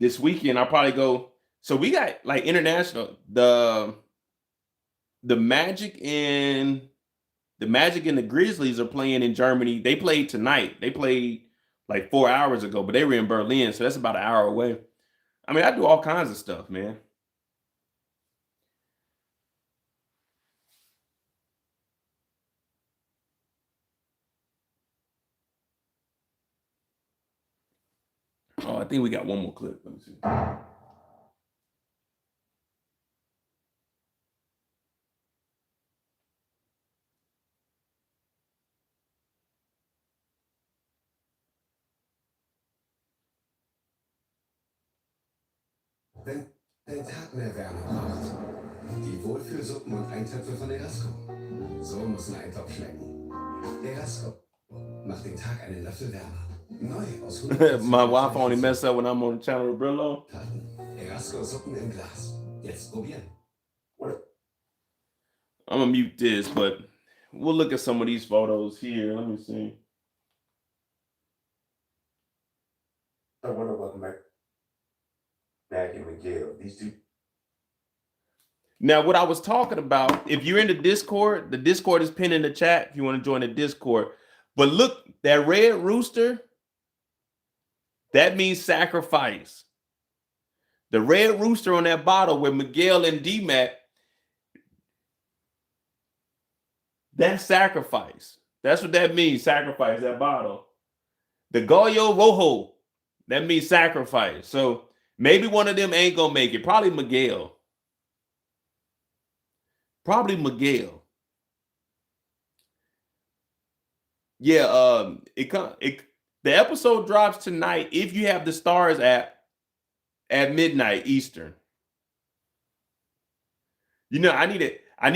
[SPEAKER 1] This weekend I'll probably go. So we got like international. The Magic and the Grizzlies are playing in Germany. They played tonight. They played like 4 hours ago, but they were in Berlin, so that's about an hour away. I mean, I do all kinds of stuff, man. Oh, I think we got one more clip. Let me see.
[SPEAKER 4] Wenn der Tag mehr Wärme braucht, die Wohlfühlsuppen und Eintöpfe von Erasco. So muss ein Eintopf schmecken. Erasco macht den Tag einen Löffel wärmer. Neu aus 100%
[SPEAKER 1] My Wi-Fi only mess up when I'm on the channel with Brillo.
[SPEAKER 4] Erasco Suppen im Glas. Jetzt probieren.
[SPEAKER 1] I'm gonna mute this, but we'll look at some of these photos here. Let me see.
[SPEAKER 5] I wonder what Mac and Miguel, these two.
[SPEAKER 1] Now, what I was talking about, if you're in the Discord is pinned in the chat if you want to join the Discord. But look, that red rooster, that means sacrifice. The red rooster on that bottle with Miguel and D-Mac, that's sacrifice. That's what that means, sacrifice, that bottle. The Gallo Rojo, that means sacrifice. So maybe one of them ain't gonna make it. Probably Miguel. Yeah, the episode drops tonight if you have the Stars app at midnight Eastern. You know, I need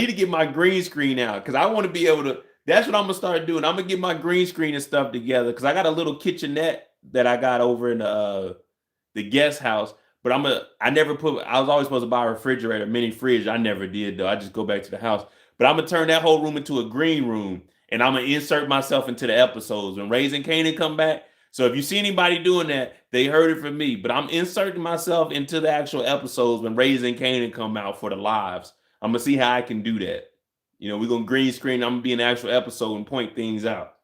[SPEAKER 1] to get my green screen out because I want to be able to. That's what I'm gonna start doing. I'm gonna get my green screen and stuff together because I got a little kitchenette that I got over in the guest house. But I was always supposed to buy a refrigerator, mini fridge. I never did though. I just go back to the house. But I'm gonna turn that whole room into a green room, and I'm gonna insert myself into the episodes when Raising Kanan come back. So if you see anybody doing that, they heard it from me. But I'm inserting myself into the actual episodes when Raising Kanan come out for the lives. I'm gonna see how I can do that. You know, we're gonna green screen. I'm gonna be in the actual episode and point things out.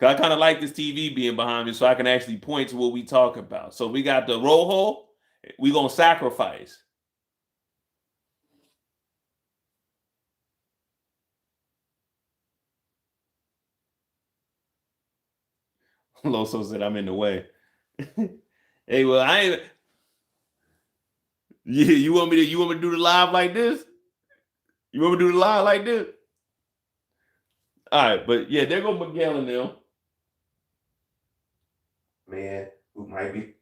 [SPEAKER 1] Cause I kind of like this TV being behind me, so I can actually point to what we talk about. So we got the Rojo. We gonna sacrifice. Loso said I'm in the way. Hey, well, I ain't. Yeah, you want me to do the live like this? You want me to do the live like this? All right, but yeah, there go Miguel and them.
[SPEAKER 5] Man, who might be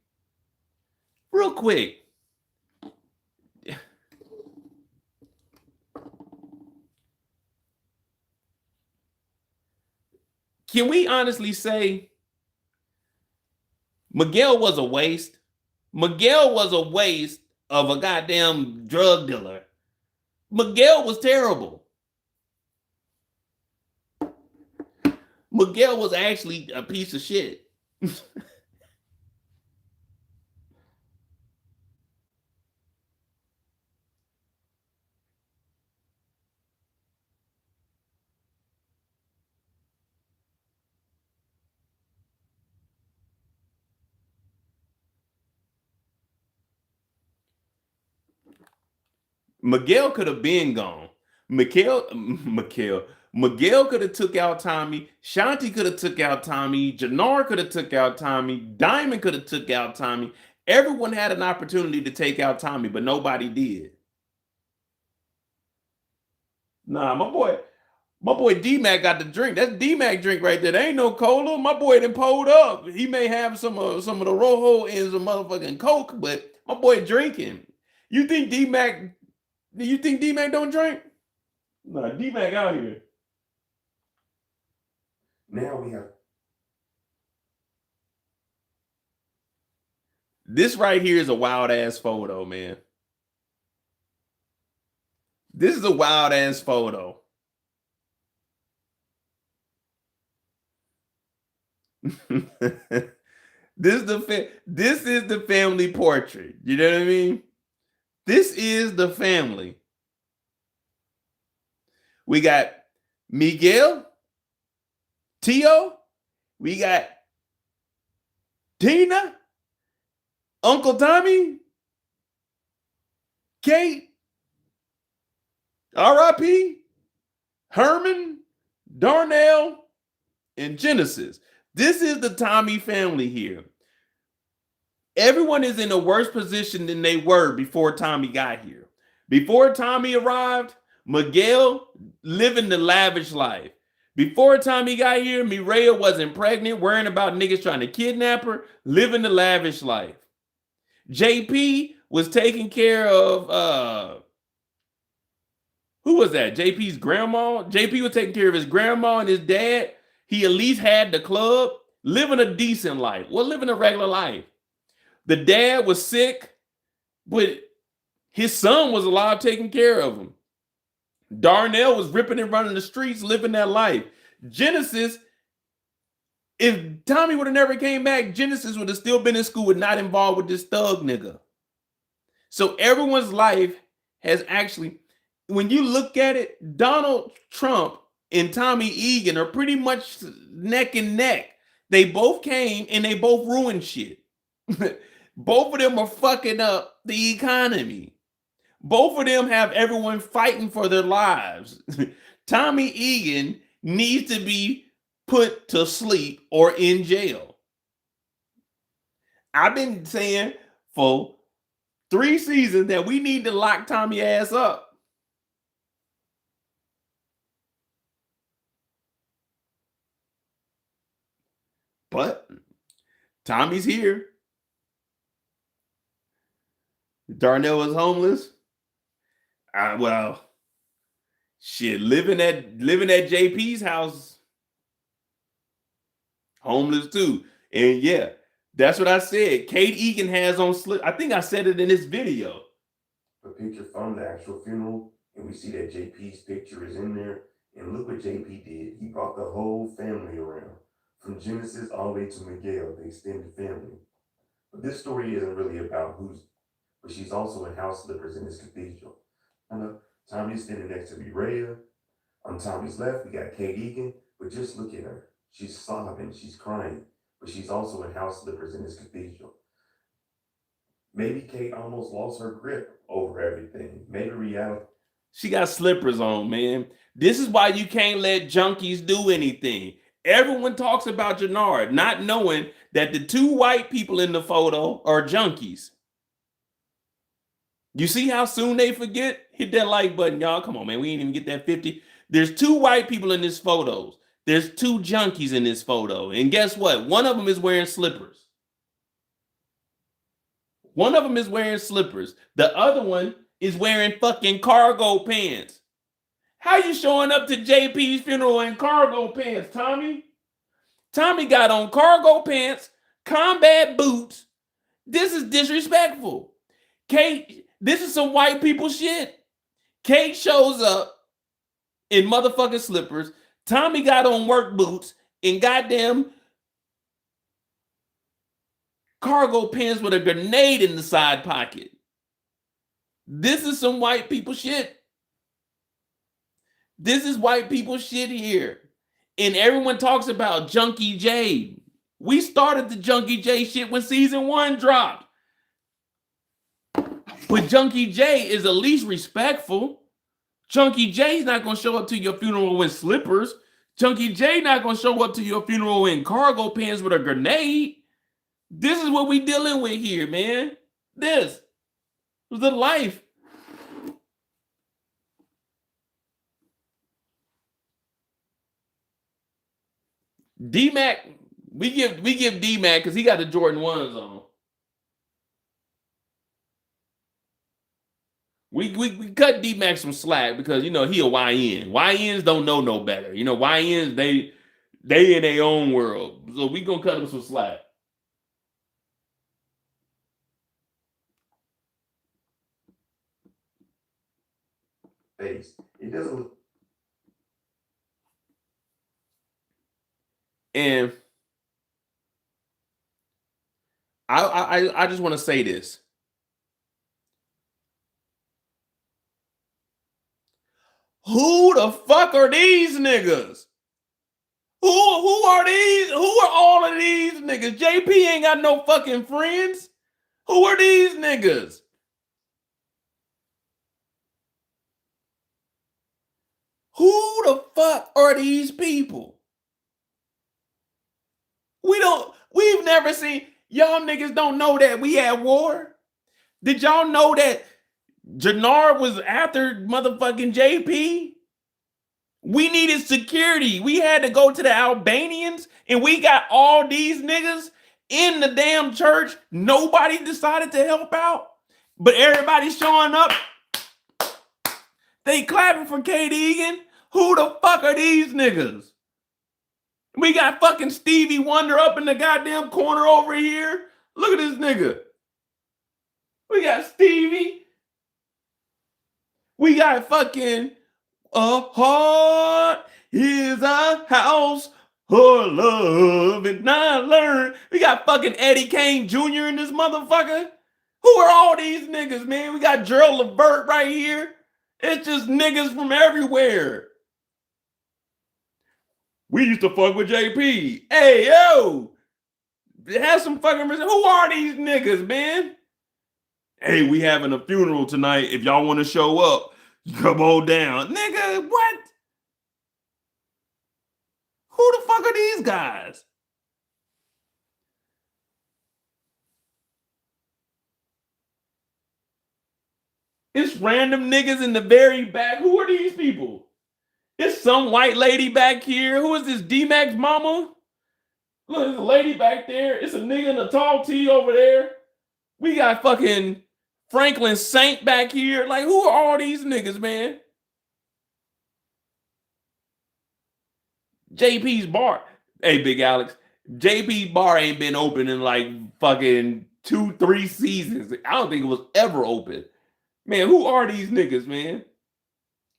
[SPEAKER 1] Real quick. Can we honestly say Miguel was a waste? Miguel was a waste of a goddamn drug dealer. Miguel was terrible. Miguel was actually a piece of shit. Miguel could have been gone. Miguel could have took out Tommy. Shanti could have took out Tommy. Jenard could have took out Tommy. Diamond could have took out Tommy. Everyone had an opportunity to take out Tommy, but nobody did. Nah, my boy D-Mac got the drink. That's D-Mac drink right there. There ain't no cola. My boy done pulled up. He may have some of the Rojo and some motherfucking Coke, but my boy drinking. You think D-Mac don't drink? Nah, D-Mac out here.
[SPEAKER 5] now we have
[SPEAKER 1] This right here is a wild ass photo, man. This is a wild ass photo. This is the family portrait. You know what I mean? This is the family. We got Miguel, Tio, we got Tina, Uncle Tommy, Kate, R.I.P., Herman, Darnell, and Genesis. This is the Tommy family here. Everyone is in a worse position than they were before Tommy got here. Before Tommy arrived, Miguel living the lavish life. Before Tommy got here, Mireya wasn't pregnant, worrying about niggas trying to kidnap her, living the lavish life. JP was taking care of, who was that? JP's grandma? JP was taking care of his grandma and his dad. He at least had the club, living a decent life. Well, living a regular life. The dad was sick, but his son was alive taking care of him. Darnell was ripping and running the streets, living that life. Genesis, if Tommy would have never came back, Genesis would have still been in school and not involved with this thug nigga. So everyone's life has actually, when you look at it, Donald Trump and Tommy Egan are pretty much neck and neck. They both came and they both ruined shit. Both of them are fucking up the economy. Both of them have everyone fighting for their lives. Tommy Egan needs to be put to sleep or in jail. I've been saying for 3 seasons that we need to lock Tommy ass up. But Tommy's here. Darnell was homeless. Well, shit, living at JP's house, homeless too. And yeah, that's what I said. Kate Egan has on slip. I think I said it in this video.
[SPEAKER 5] a picture from the actual funeral, and we see that JP's picture is in there. And look what JP did. He brought the whole family around, from Genesis all the way to Miguel, the extended family. But this story isn't really about but she's also in house slippers in this cathedral. I know Tommy's standing next to Mireya. On Tommy's left, we got Kate Egan, but just look at her. She's sobbing, she's crying, but she's also in house slippers in this cathedral. Maybe Kate almost lost her grip over everything. Maybe reality.
[SPEAKER 1] She got slippers on, man. This is why you can't let junkies do anything. Everyone talks about Jenard, not knowing that the two white people in the photo are junkies. You see how soon they forget? Hit that like button, y'all. Come on, man. We ain't even get that 50. There's two white people in this photos. There's two junkies in this photo. And guess what? One of them is wearing slippers. One of them is wearing slippers. The other one is wearing fucking cargo pants. How you showing up to JP's funeral in cargo pants, Tommy? Tommy got on cargo pants, combat boots. This is disrespectful. Kate, this is some white people shit. Kate shows up in motherfucking slippers. Tommy got on work boots and goddamn cargo pants with a grenade in the side pocket. This is some white people shit. This is white people shit here. And everyone talks about Junkie J. We started the Junkie J shit when season 1 dropped. But Junkie J is at least respectful. Junkie J's not going to show up to your funeral in slippers. Junkie J not going to show up to your funeral in cargo pants with a grenade. This is what we dealing with here, man. This was the life. D-Mac, we give D-Mac because he got the Jordan 1s on. We cut D-Mac some slack because, you know, he a YN. YNs don't know no better. You know, YNs, they in their own world. So we gonna cut him some slack.
[SPEAKER 5] Face. It doesn't look.
[SPEAKER 1] And I just want to say this. Who the fuck are these niggas? Who are these? Who are all of these niggas? JP ain't got no fucking friends. Who are these niggas? Who the fuck are these people? We've never seen, y'all niggas don't know that we had war. Did y'all know that Jenard was after motherfucking JP? We needed security. We had to go to the Albanians and we got all these niggas in the damn church. Nobody decided to help out, but everybody's showing up. They clapping for Kate Egan. Who the fuck are these niggas? We got fucking Stevie Wonder up in the goddamn corner over here. Look at this nigga. We got Stevie. We got fucking a heart is a house for love and I learn. We got fucking Eddie Kane Jr. in this motherfucker. Who are all these niggas, man? We got Gerald Levert right here. It's just niggas from everywhere. We used to fuck with JP. Hey, yo. Have some fucking respect. Who are these niggas, man? Hey, we having a funeral tonight. If y'all want to show up, come on down. Nigga, what? Who the fuck are these guys? It's random niggas in the very back. Who are these people? It's some white lady back here. Who is this, D-Mac's mama? Look, there's a lady back there. It's a nigga in a tall tee over there. We got fucking Franklin Saint back here. Like, who are all these niggas, man? JP's bar. Hey, Big Alex. JP's bar ain't been open in like fucking 2-3 seasons. I don't think it was ever open. Man, who are these niggas, man?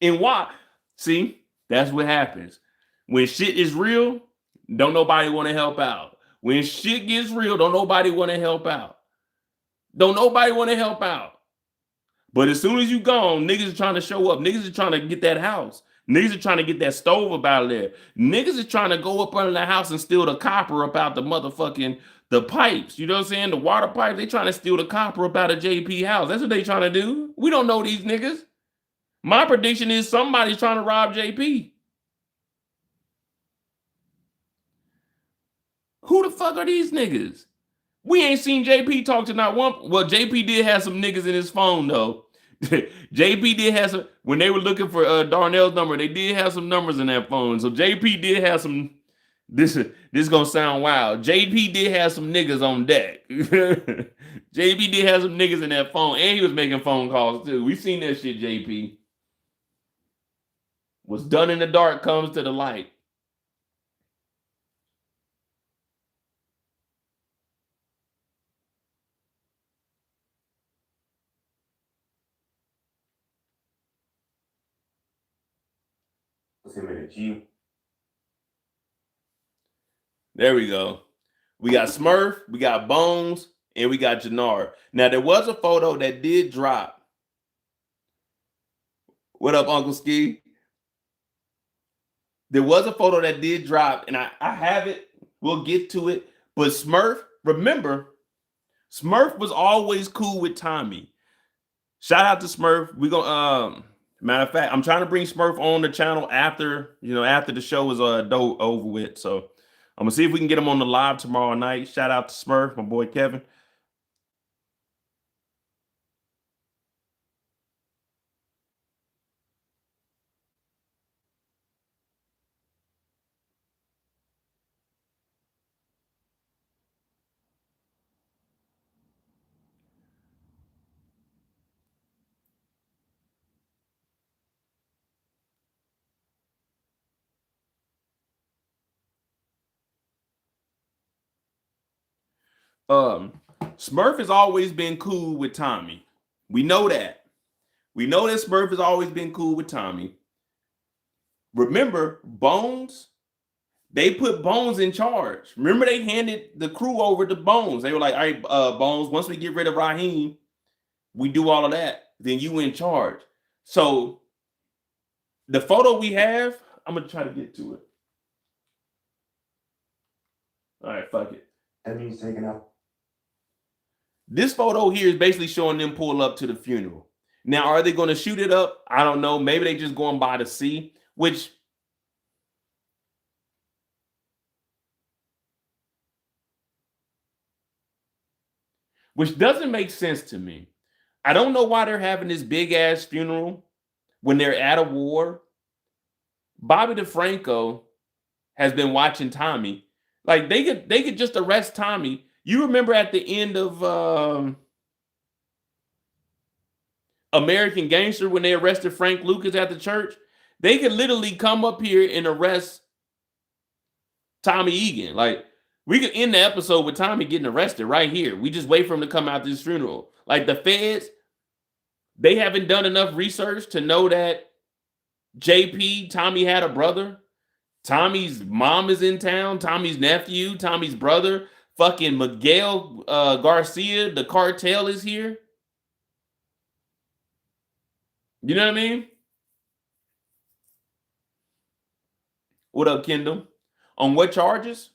[SPEAKER 1] And why? See, that's what happens. When shit is real, don't nobody want to help out. When shit gets real, don't nobody want to help out. Don't nobody want to help out. But as soon as you gone, niggas are trying to show up. Niggas are trying to get that house. Niggas are trying to get that stove up out of there. Niggas are trying to go up under the house and steal the copper up out the motherfucking, the pipes. You know what I'm saying? The water pipe. They trying to steal the copper up out of JP house. That's what they trying to do. We don't know these niggas. My prediction is somebody's trying to rob JP. Who the fuck are these niggas? We ain't seen JP talk to not one. Well, JP did have some niggas in his phone though. JP did have some when they were looking for Darnell's number. They did have some numbers in that phone. So JP did have some. This is gonna sound wild. JP did have some niggas on deck. JP did have some niggas in that phone, and he was making phone calls too. We seen that shit. JP. What's done in the dark comes to the light.
[SPEAKER 5] What's him in the G?
[SPEAKER 1] There we go. We got Smurf, we got Bones, and we got Jenard. Now, there was a photo that did drop. What up, Uncle Ski? There was a photo that did drop, and I have it. We'll get to it. But Smurf, remember, Smurf was always cool with Tommy. Shout out to Smurf. We gonna matter of fact, I'm trying to bring Smurf on the channel after the show is over with. So I'm gonna see if we can get him on the live tomorrow night. Shout out to Smurf, my boy Kevin. Smurf has always been cool with Tommy. We know that. We know that Smurf has always been cool with Tommy. Remember, Bones, they put Bones in charge. Remember, they handed the crew over to Bones. They were like, all right, Bones, once we get rid of Raheem, we do all of that, then you in charge. So the photo we have, I'm going to try to get to it. All right, fuck it.
[SPEAKER 5] That means taking out.
[SPEAKER 1] This photo here is basically showing them pull up to the funeral. Now, are they going to shoot it up? I don't know. Maybe they just going by to see, which doesn't make sense to me. I don't know why they're having this big ass funeral when they're at a war. Bobby DeFranco has been watching Tommy. Like they could just arrest Tommy. You remember at the end of American Gangster when they arrested Frank Lucas at the church? They could literally come up here and arrest Tommy Egan. Like we could end the episode with Tommy getting arrested right here. We just wait for him to come out to this funeral. Like the feds, they haven't done enough research to know that Tommy had a brother. Tommy's mom is in town. Tommy's nephew, Tommy's brother, fucking Miguel Garcia, the cartel is here. You know what I mean? What up, Kendall? On what charges?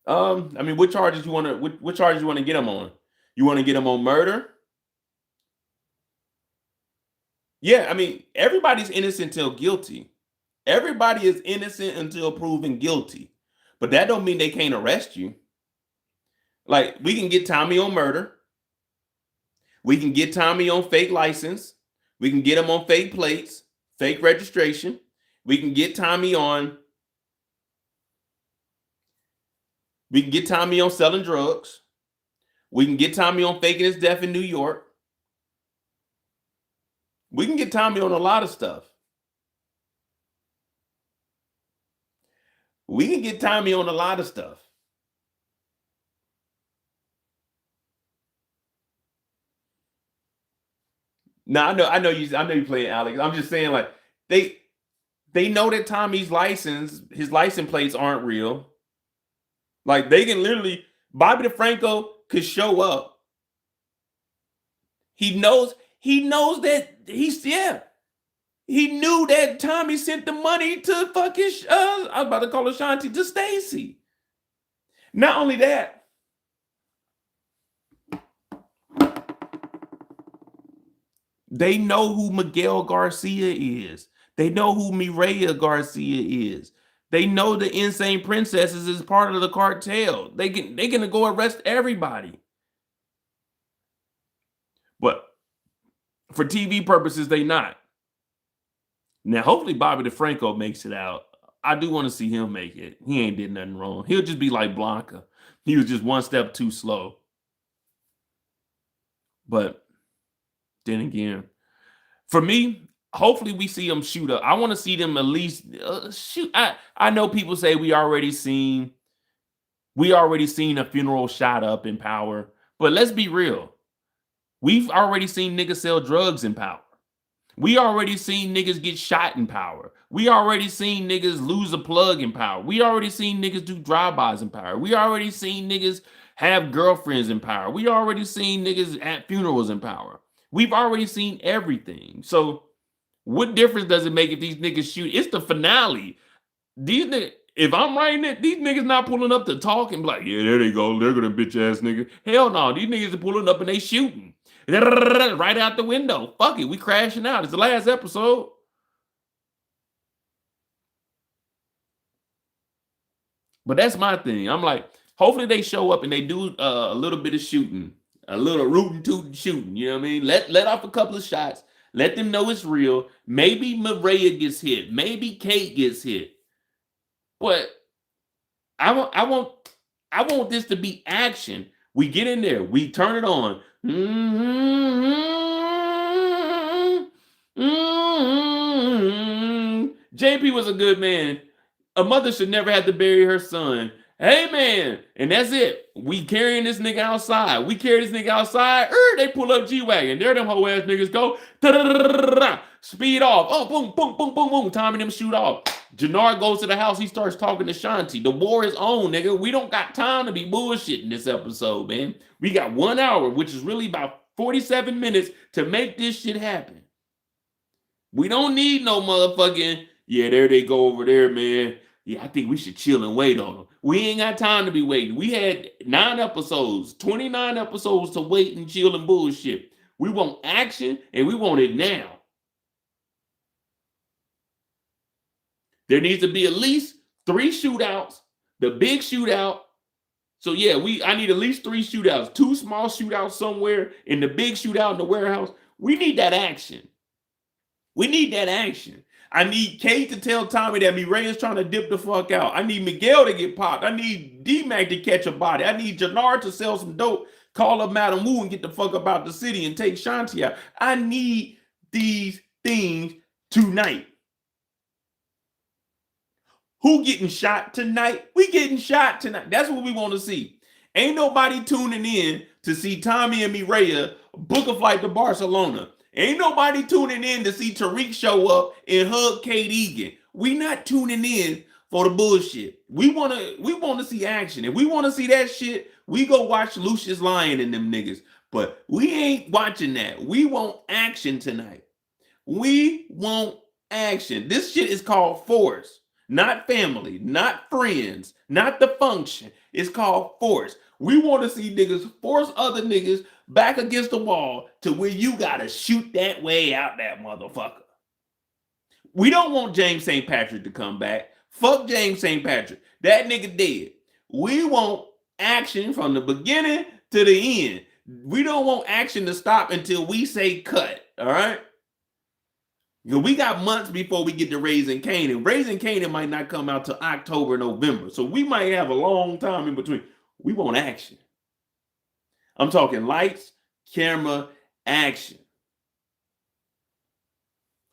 [SPEAKER 1] What charges you want to? What charges you want to get him on? You want to get him on murder? Yeah, I mean, everybody's innocent until guilty. Everybody is innocent until proven guilty. But that don't mean they can't arrest you. Like, we can get Tommy on murder. We can get Tommy on fake license. We can get him on fake plates, fake registration. We can get Tommy on selling drugs. We can get Tommy on faking his death in New York. We can get Tommy on a lot of stuff. We can get Tommy on a lot of stuff. Now I know you playing Alex. I'm just saying, like, they know that Tommy's his license plates aren't real. Like, they can literally, Bobby DeFranco could show up. He knows that he knew that Tommy sent the money to fucking I was about to call her Shanti, to Stacy. Not only that, they know who Miguel Garcia is. They know who Mireya Garcia is. They know the insane princesses is part of the cartel. They gonna go arrest everybody. But for TV purposes, they not. Now, hopefully Bobby DeFranco makes it out. I do want to see him make it. He ain't did nothing wrong. He'll just be like Blanca. He was just one step too slow. But then again, for me, hopefully we see them shoot up. I want to see them at least shoot. I know people say we already seen a funeral shot up in Power, but let's be real. We've already seen niggas sell drugs in Power. We already seen niggas get shot in Power. We already seen niggas lose a plug in Power. We already seen niggas do drive-bys in Power. We already seen niggas have girlfriends in Power. We already seen niggas at funerals in Power. We've already seen everything. So what difference does it make if these niggas shoot? It's the finale. These niggas, if I'm writing it, these niggas not pulling up to talk and be like, yeah, there they go. They're gonna bitch ass nigga. Hell no, these niggas are pulling up and they shooting. Right out the window. Fuck it, we crashing out. It's the last episode. But that's my thing. I'm like, hopefully they show up and they do a little bit of shooting, a little rootin' tootin' shooting. You know what I mean? Let off a couple of shots. Let them know it's real. Maybe Mireya gets hit. Maybe Kate gets hit. But I want this to be action. We get in there. We turn it on. JP was a good man. A mother should never have to bury her son. Hey, man. And that's it. We carrying this nigga outside. We carry this nigga outside. They pull up G-Wagon. There them hoe ass niggas go. Speed off. Oh, boom, boom, boom, boom, boom. Tommy them shoot off. Jenard goes to the house. He starts talking to Shanti. The war is on, nigga. We don't got time to be bullshitting this episode, man. We got 1 hour, which is really about 47 minutes to make this shit happen. We don't need no motherfucking, yeah, there they go over there, man. Yeah, I think we should chill and wait on them. We ain't got time to be waiting. We had 9 episodes, 29 episodes to wait and chill and bullshit. We want action and we want it now. There needs to be at least 3 shootouts, the big shootout. So yeah, I need at least 3 shootouts, 2 small shootouts somewhere, and the big shootout in the warehouse. We need that action. We need that action. I need Kate to tell Tommy that Mireya's trying to dip the fuck out. I need Miguel to get popped. I need D-Mac to catch a body. I need Jenard to sell some dope, call up Madam Wu and get the fuck up out the city and take Shanti out. I need these things tonight. Who getting shot tonight? We getting shot tonight. That's what we want to see. Ain't nobody tuning in to see Tommy and Mireya book a flight to Barcelona. Ain't nobody tuning in to see Tariq show up and hug Kate Egan. We not tuning in for the bullshit. We want to see action. If we want to see that shit, we go watch Lucius Lyon and them niggas. But we ain't watching that. We want action tonight. We want action. This shit is called Force. Not family, not friends, not the function. It's called Force. We want to see niggas force other niggas back against the wall to where you gotta shoot that way out that motherfucker. We don't want James St. Patrick to come back. Fuck James St. Patrick. That nigga dead. We want action from the beginning to the end. We don't want action to stop until we say cut. All right? We got months before we get to Raising Kanan. Raising Kanan might not come out till October, November. So we might have a long time in between. We want action. I'm talking lights, camera, action.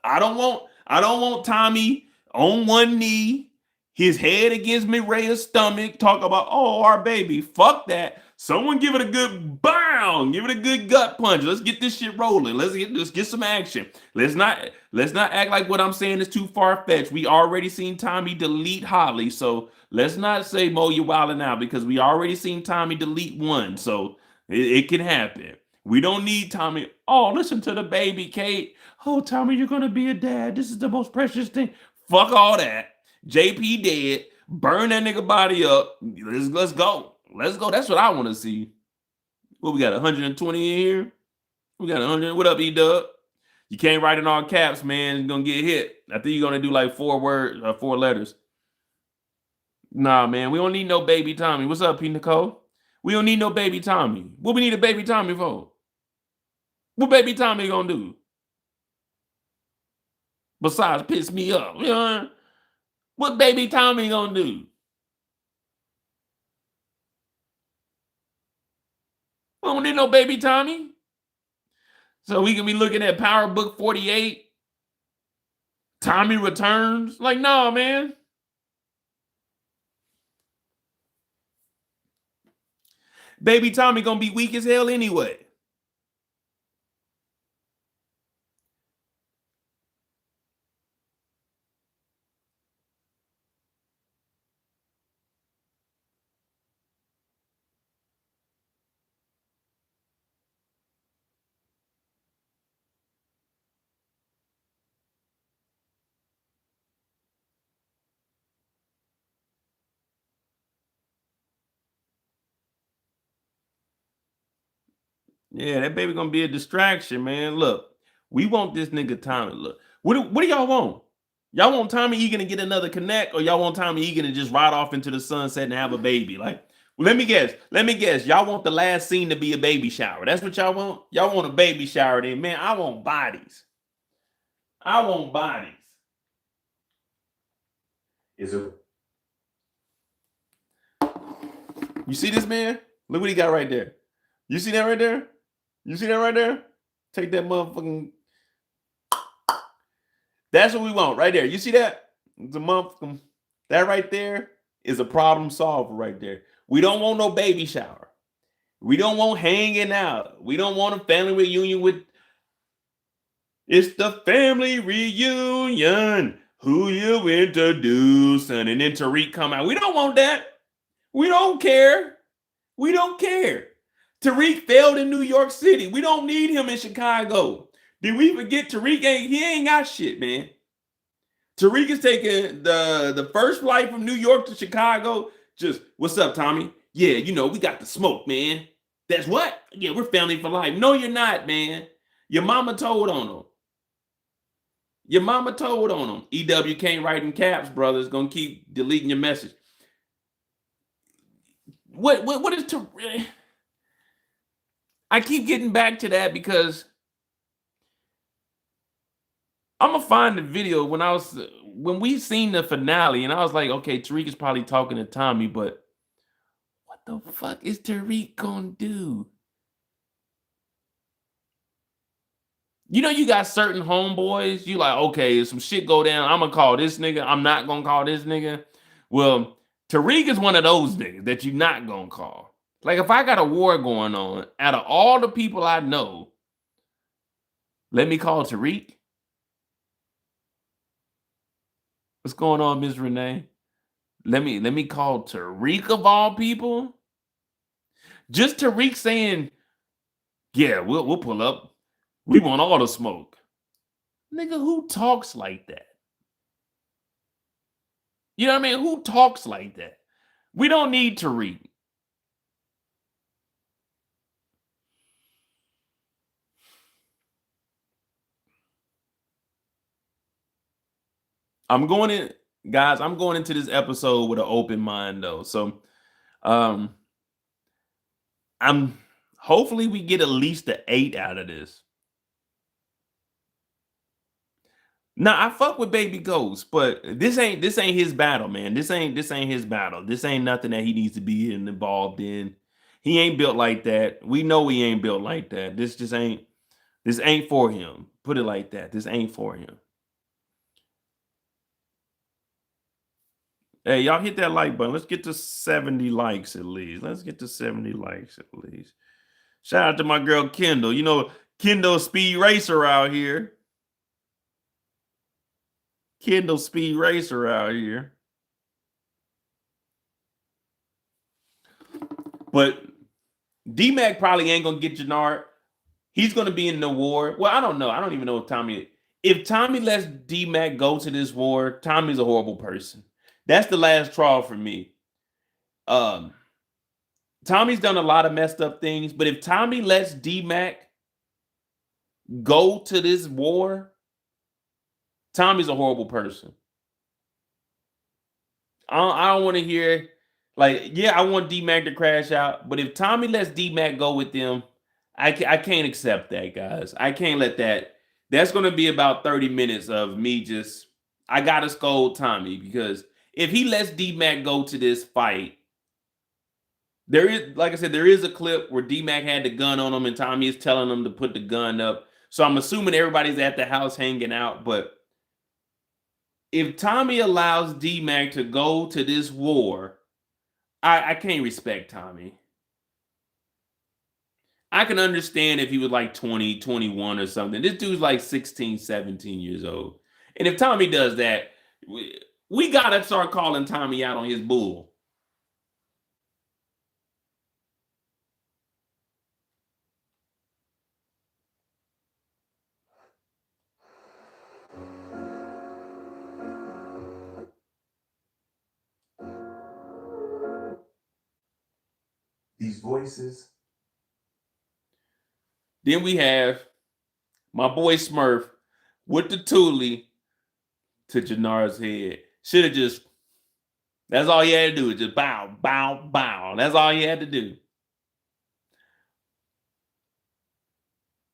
[SPEAKER 1] I don't want Tommy on one knee, his head against Mireya's stomach, talk about, oh, our baby. Fuck that. Someone give it a good bound. Give it a good gut punch. Let's get this shit rolling. Let's get some action. Let's not act like what I'm saying is too far-fetched. We already seen Tommy delete Holly, so let's not say Mo, you're wilding out, because we already seen Tommy delete one, so it can happen. We don't need Tommy. Oh, listen to the baby, Kate. Oh, Tommy, you're gonna be a dad. This is the most precious thing. Fuck all that. JP dead. Burn that nigga body up. Let's go. Let's go. That's what I want to see. What, we got 120 in here? We got 100. What up, E-Dub? You can't write in all caps, man. You're going to get hit. I think you're going to do like 4 letters. Nah, man, we don't need no baby Tommy. What's up, P. Nicole? We don't need no baby Tommy. What we need a baby Tommy for? What baby Tommy gonna do? Besides piss me up. You know, what baby Tommy gonna do? We don't need no baby Tommy. So we can be looking at Power Book 48. Tommy returns. Like, no, man. Baby Tommy gonna be weak as hell anyway. Yeah, that baby gonna be a distraction, man. Look, we want this nigga Tommy. Look, what do y'all want? Y'all want Tommy Egan to get another connect, or y'all want Tommy Egan to just ride off into the sunset and have a baby? Like, let me guess. Y'all want the last scene to be a baby shower. That's what y'all want? Y'all want a baby shower then. Man, I want bodies. I want bodies.
[SPEAKER 5] Is it?
[SPEAKER 1] You see this man? Look what he got right there. You see that right there? You see that right there? Take that motherfucking. That's what we want right there. You see that? It's a motherfucking. That right there is a problem solver right there. We don't want no baby shower. We don't want hanging out. We don't want a family reunion with. It's the family reunion. Who you introducing? And then Tariq come out. We don't want that. We don't care. We don't care. Tariq failed in New York City. We don't need him in Chicago. Did we forget Tariq he ain't got shit, man. Tariq is taking the first flight from New York to Chicago. Just, what's up, Tommy? Yeah, you know, we got the smoke, man. That's what? Yeah, we're family for life. No, you're not, man. Your mama told on him. Your mama told on him. EW can't write in caps, brother. It's gonna keep deleting your message. What is Tariq? I keep getting back to that because I'm gonna find the video when we seen the finale, and I was like, okay, Tariq is probably talking to Tommy, but what the fuck is Tariq gonna do? You know, you got certain homeboys, you like, okay, if some shit go down, I'm gonna call this nigga. I'm not gonna call this nigga. Well, Tariq is one of those niggas that you're not gonna call. Like, if I got a war going on, out of all the people I know, let me call Tariq. What's going on, Ms. Renee? Let me call Tariq of all people. Just Tariq saying, yeah, we'll pull up. We want all the smoke. Nigga, who talks like that? You know what I mean? Who talks like that? We don't need Tariq. I'm going into this episode with an open mind though. So I'm hopefully we get at least an 8 out of this. Now I fuck with Baby Ghost, but this ain't his battle, man. This ain't his battle. This ain't nothing that he needs to be involved in. He ain't built like that. We know he ain't built like that. This ain't for him. Put it like that. This ain't for him. Hey, y'all hit that like button. Let's get to 70 likes at least. Let's get to 70 likes at least. Shout out to my girl Kendall. You know, Kendall Speed Racer out here. Kendall Speed Racer out here. But D-Mac probably ain't going to get Jenard. He's going to be in the war. Well, I don't know. I don't even know if Tommy lets D-Mac go to this war, Tommy's a horrible person. That's the last straw for me. Tommy's done a lot of messed up things, but if Tommy lets D-Mac go to this war, Tommy's a horrible person. I don't want to hear, like, yeah, I want D-Mac to crash out, but if Tommy lets D-Mac go with them, I can't accept that, guys. I can't let that. That's going to be about 30 minutes of me just, I got to scold Tommy, because if he lets D-Mac go to this fight, there is, like I said, there is a clip where D-Mac had the gun on him and Tommy is telling him to put the gun up. So I'm assuming everybody's at the house hanging out, but if Tommy allows D-Mac to go to this war, I can't respect Tommy. I can understand if he was like 20, 21 or something. This dude's like 16, 17 years old. And if Tommy does that, we got to start calling Tommy out on his bull.
[SPEAKER 5] These voices.
[SPEAKER 1] Then we have my boy Smurf with the Thule to Jenard's head. Should have just, that's all he had to do, just bow, bow, bow. That's all he had to do.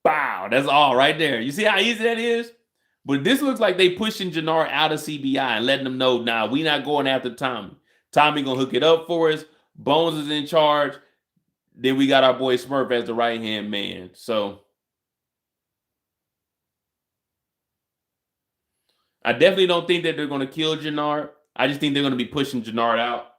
[SPEAKER 1] Bow, that's all right there. You see how easy that is? But this looks like they pushing Jenard out of CBI and letting them know, nah, we not going after Tommy. Tommy gonna hook it up for us. Bones is in charge. Then we got our boy Smurf as the right-hand man. So I definitely don't think that they're going to kill Jenard. I just think they're going to be pushing Jenard out.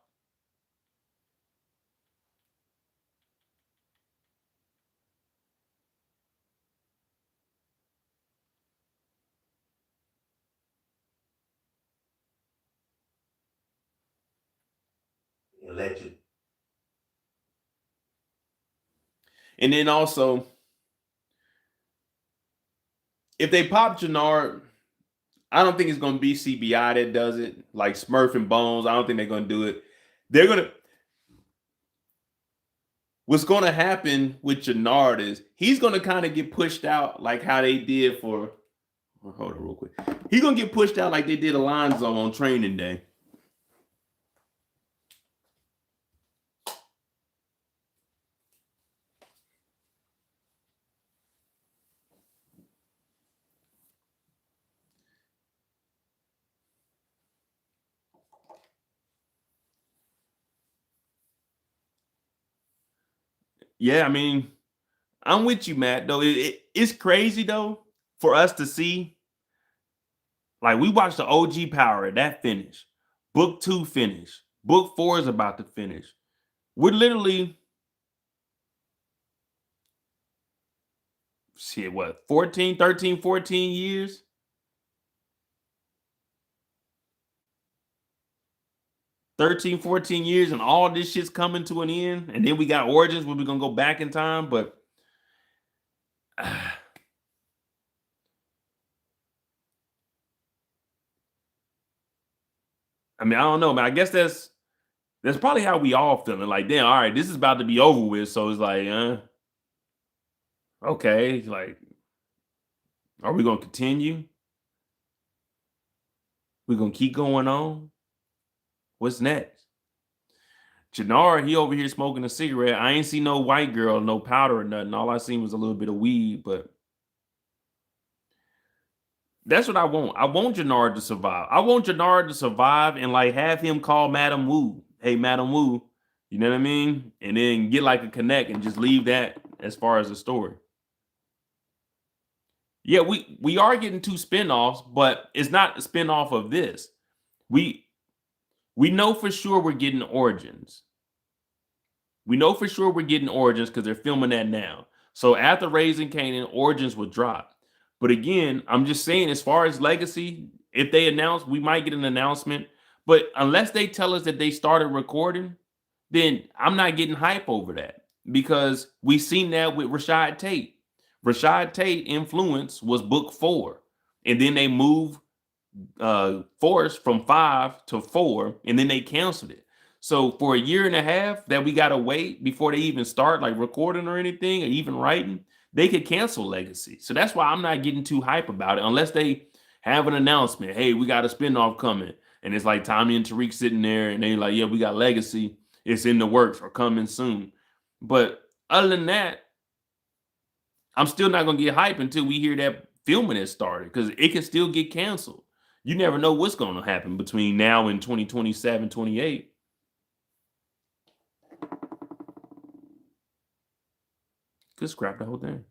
[SPEAKER 5] Alleged.
[SPEAKER 1] And then also, if they pop Jenard, I don't think it's going to be CBI that does it. Like Smurf and Bones, I don't think they're going to do it. They're going to... What's going to happen with Jenard is he's going to kind of get pushed out like how they did for... Hold on real quick. He's going to get pushed out like they did Alonzo on training day. Yeah, I mean, I'm with you, Matt, though. It's crazy, though, for us to see. Like, we watched the OG Power, that finish. Book 2 finish. Book 4 is about to finish. We're literally, shit, what, 14 years? $13, 14 years, and all this shit's coming to an end. And then we got Origins where we're going to go back in time. But I mean, I don't know, man. I guess that's probably how we all feeling. Like, damn, all right, this is about to be over with. So it's like, okay, like, are we going to continue? We're going to keep going on? What's next? Jenard, he over here smoking a cigarette. I ain't see no white girl, no powder or nothing. All I seen was a little bit of weed, but that's what I want. I want Jenard to survive. I want Jenard to survive and like have him call Madam Wu. Hey, Madam Wu, you know what I mean? And then get like a connect and just leave that as far as the story. Yeah, we are getting 2 spinoffs, but it's not a spinoff of this. We know for sure we're getting Origins. We know for sure we're getting Origins because they're filming that now. So after Raising Kanan, Origins will drop. But again, I'm just saying, as far as Legacy, if they announce, we might get an announcement. But unless they tell us that they started recording, then I'm not getting hype over that. Because we've seen that with Rashad Tate. Rashad Tate Influence was book 4. And then they moved Force from 5 to 4, and then they canceled it. So for a year and a half that we got to wait before they even start like recording or anything or even writing, they could cancel Legacy. So that's why I'm not getting too hype about it unless they have an announcement. Hey, we got a spinoff coming. And it's like Tommy and Tariq sitting there and they like, yeah, we got legacy. It's in the works or coming soon. But other than that, I'm still not going to get hype until we hear that filming has started because it can still get canceled. You never know what's going to happen between now and 2027, 28. Just scrap the whole thing.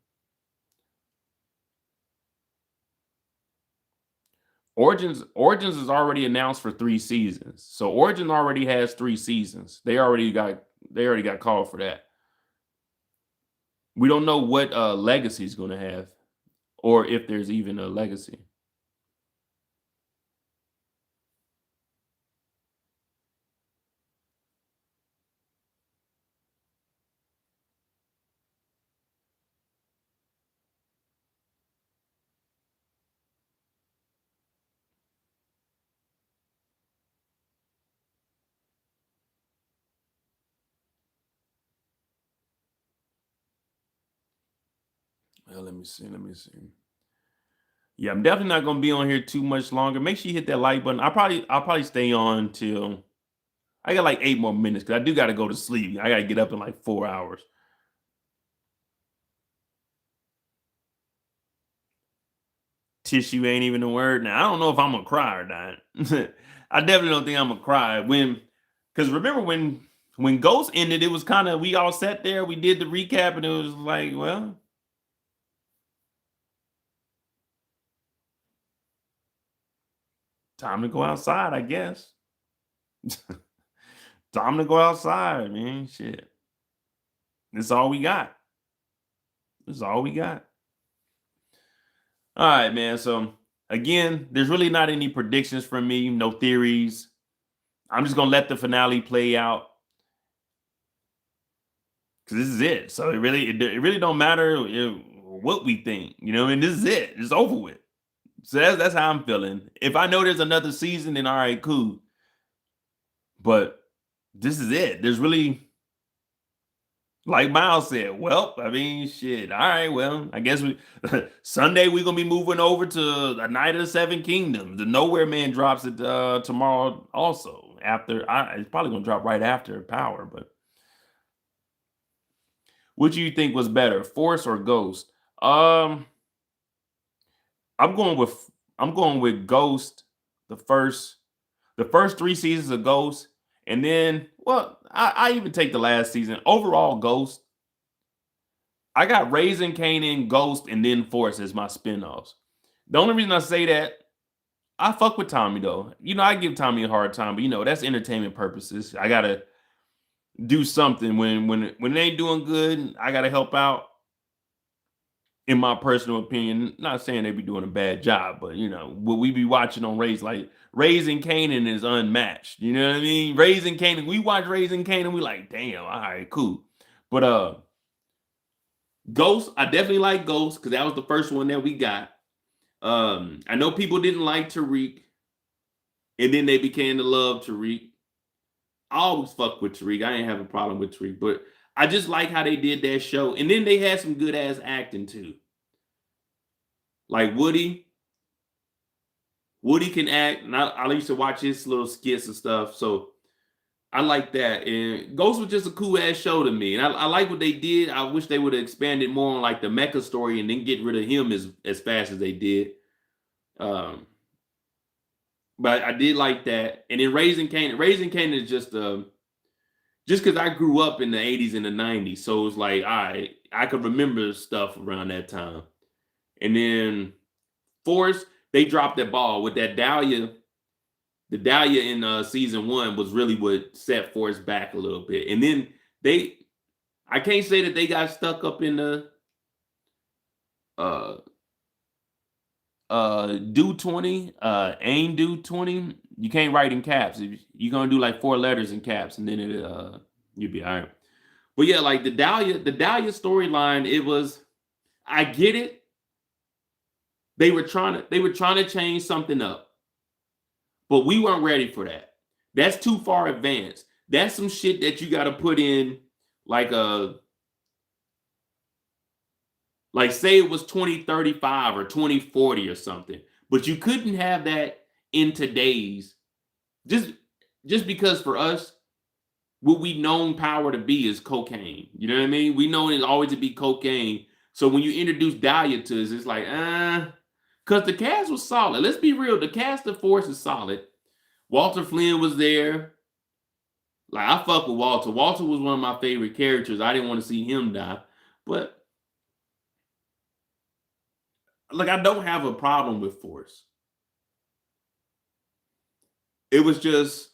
[SPEAKER 1] Origins is already announced for 3 seasons. So Origin already has 3 seasons. They already got called for that. We don't know what legacy is going to have or if there's even a legacy. Well, let me see. Yeah, I'm definitely not gonna be on here too much longer. Make sure you hit that like button. I'll probably stay on till I got like 8 more minutes because I do got to go to sleep. I got to get up in like 4 hours. Tissue ain't even a word. Now I don't know if I'm gonna cry or not. I definitely don't think I'm gonna cry because remember when Ghost ended, it was kind of we all sat there, we did the recap, and it was like, well. Time to go outside, I guess. Time to go outside, man. Shit. That's all we got. That's all we got. All right, man. So, again, there's really not any predictions from me, no theories. I'm just going to let the finale play out. Because this is it. So, it really don't matter what we think. You know, and this is it. It's over with. So that's how I'm feeling. If I know there's another season, then all right, cool. But this is it. There's really, like Miles said, well, I mean, shit. All right, well, I guess Sunday we're gonna be moving over to the Night of the Seven Kingdoms. The Nowhere Man drops it tomorrow also. It's probably gonna drop right after Power. But what do you think was better, Force or Ghost? I'm going with Ghost. The first 3 seasons of Ghost, and then I even take the last season. Overall, Ghost. I got Raising Kanan, Ghost, and then Force as my spinoffs. The only reason I say that, I fuck with Tommy though. You know, I give Tommy a hard time, but that's entertainment purposes. I gotta do something when it ain't doing good. I gotta help out. In my personal opinion, not saying they be doing a bad job, but what we be watching on Raising Kanan is unmatched. You know what I mean? Raising Kanan, we watch Raising Kanan, we like, damn, all right, cool. But Ghost, I definitely like Ghost because that was the first one that we got. I know people didn't like Tariq, and then they began to love Tariq. I always fuck with Tariq. I ain't have a problem with Tariq, but I just like how they did that show. And then they had some good ass acting too. Like Woody. Woody can act. And I used to watch his little skits and stuff. So I like that. And Ghost was just a cool ass show to me. And I like what they did. I wish they would have expanded more on like the mecha story and then get rid of him as fast as they did. But I did like that. And then Raising Kanan is just because I grew up in the 80s and the 90s. So it was like, all right, I could remember stuff around that time. And then Force, they dropped that ball with that Dahlia. The Dahlia in season 1 was really what set Force back a little bit. And then I can't say that they got stuck up in the do 20, aim do 20. You can't write in caps. You're gonna do like 4 letters in caps, and then you'll be all right. But yeah, like the Dahlia storyline, it was, I get it. They were trying to change something up, but we weren't ready for that. That's too far advanced. That's some shit that you got to put in like say it was 2035 or 2040 or something, but you couldn't have that in today's Just because for us, what we known power to be is cocaine. You know what I mean? We know it's always to be cocaine. So when you introduce Dahlia to us, it's like, because the cast was solid. Let's be real. The cast of Force is solid. Walter Flynn was there. Like, I fuck with Walter. Walter was one of my favorite characters. I didn't want to see him die. But, like, I don't have a problem with Force. It was just,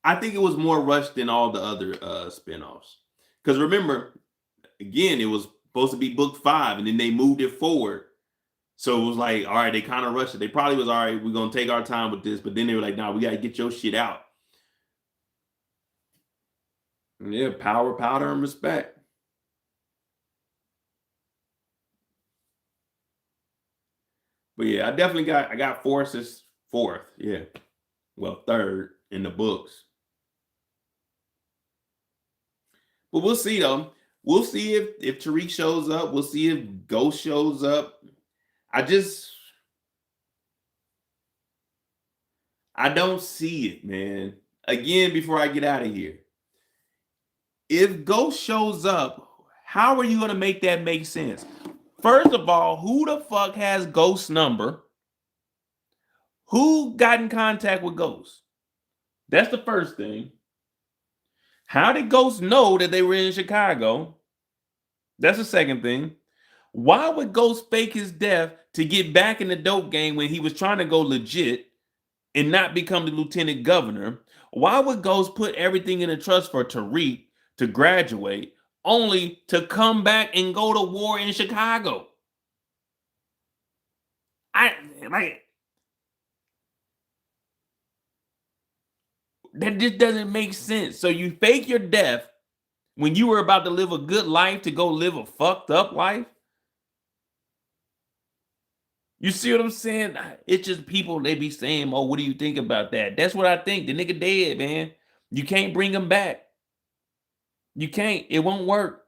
[SPEAKER 1] I think it was more rushed than all the other spinoffs. Because remember, again, it was supposed to be book 5, and then they moved it forward. So it was like, all right, they kind of rushed it. They probably was, all right, we're going to take our time with this. But then they were like, nah, we got to get your shit out. Yeah, power, powder, and respect. But yeah, I got Force as 4th. Yeah. Well, 3rd in the books. But we'll see, though. We'll see if Tariq shows up. We'll see if Ghost shows up. I don't see it, man. Again, before I get out of here. If Ghost shows up, how are you going to make that make sense? First of all, who the fuck has Ghost's number? Who got in contact with Ghost? That's the first thing. How did Ghost know that they were in Chicago? That's the second thing. Why would Ghost fake his death to get back in the dope game when he was trying to go legit and not become the lieutenant governor? Why would Ghost put everything in a trust for Tariq to graduate only to come back and go to war in Chicago? That just doesn't make sense. So you fake your death when you were about to live a good life to go live a fucked up life? You see what I'm saying? It's just people, they be saying, oh, what do you think about that? That's what I think. The nigga dead, man. You can't bring him back. You can't. It won't work.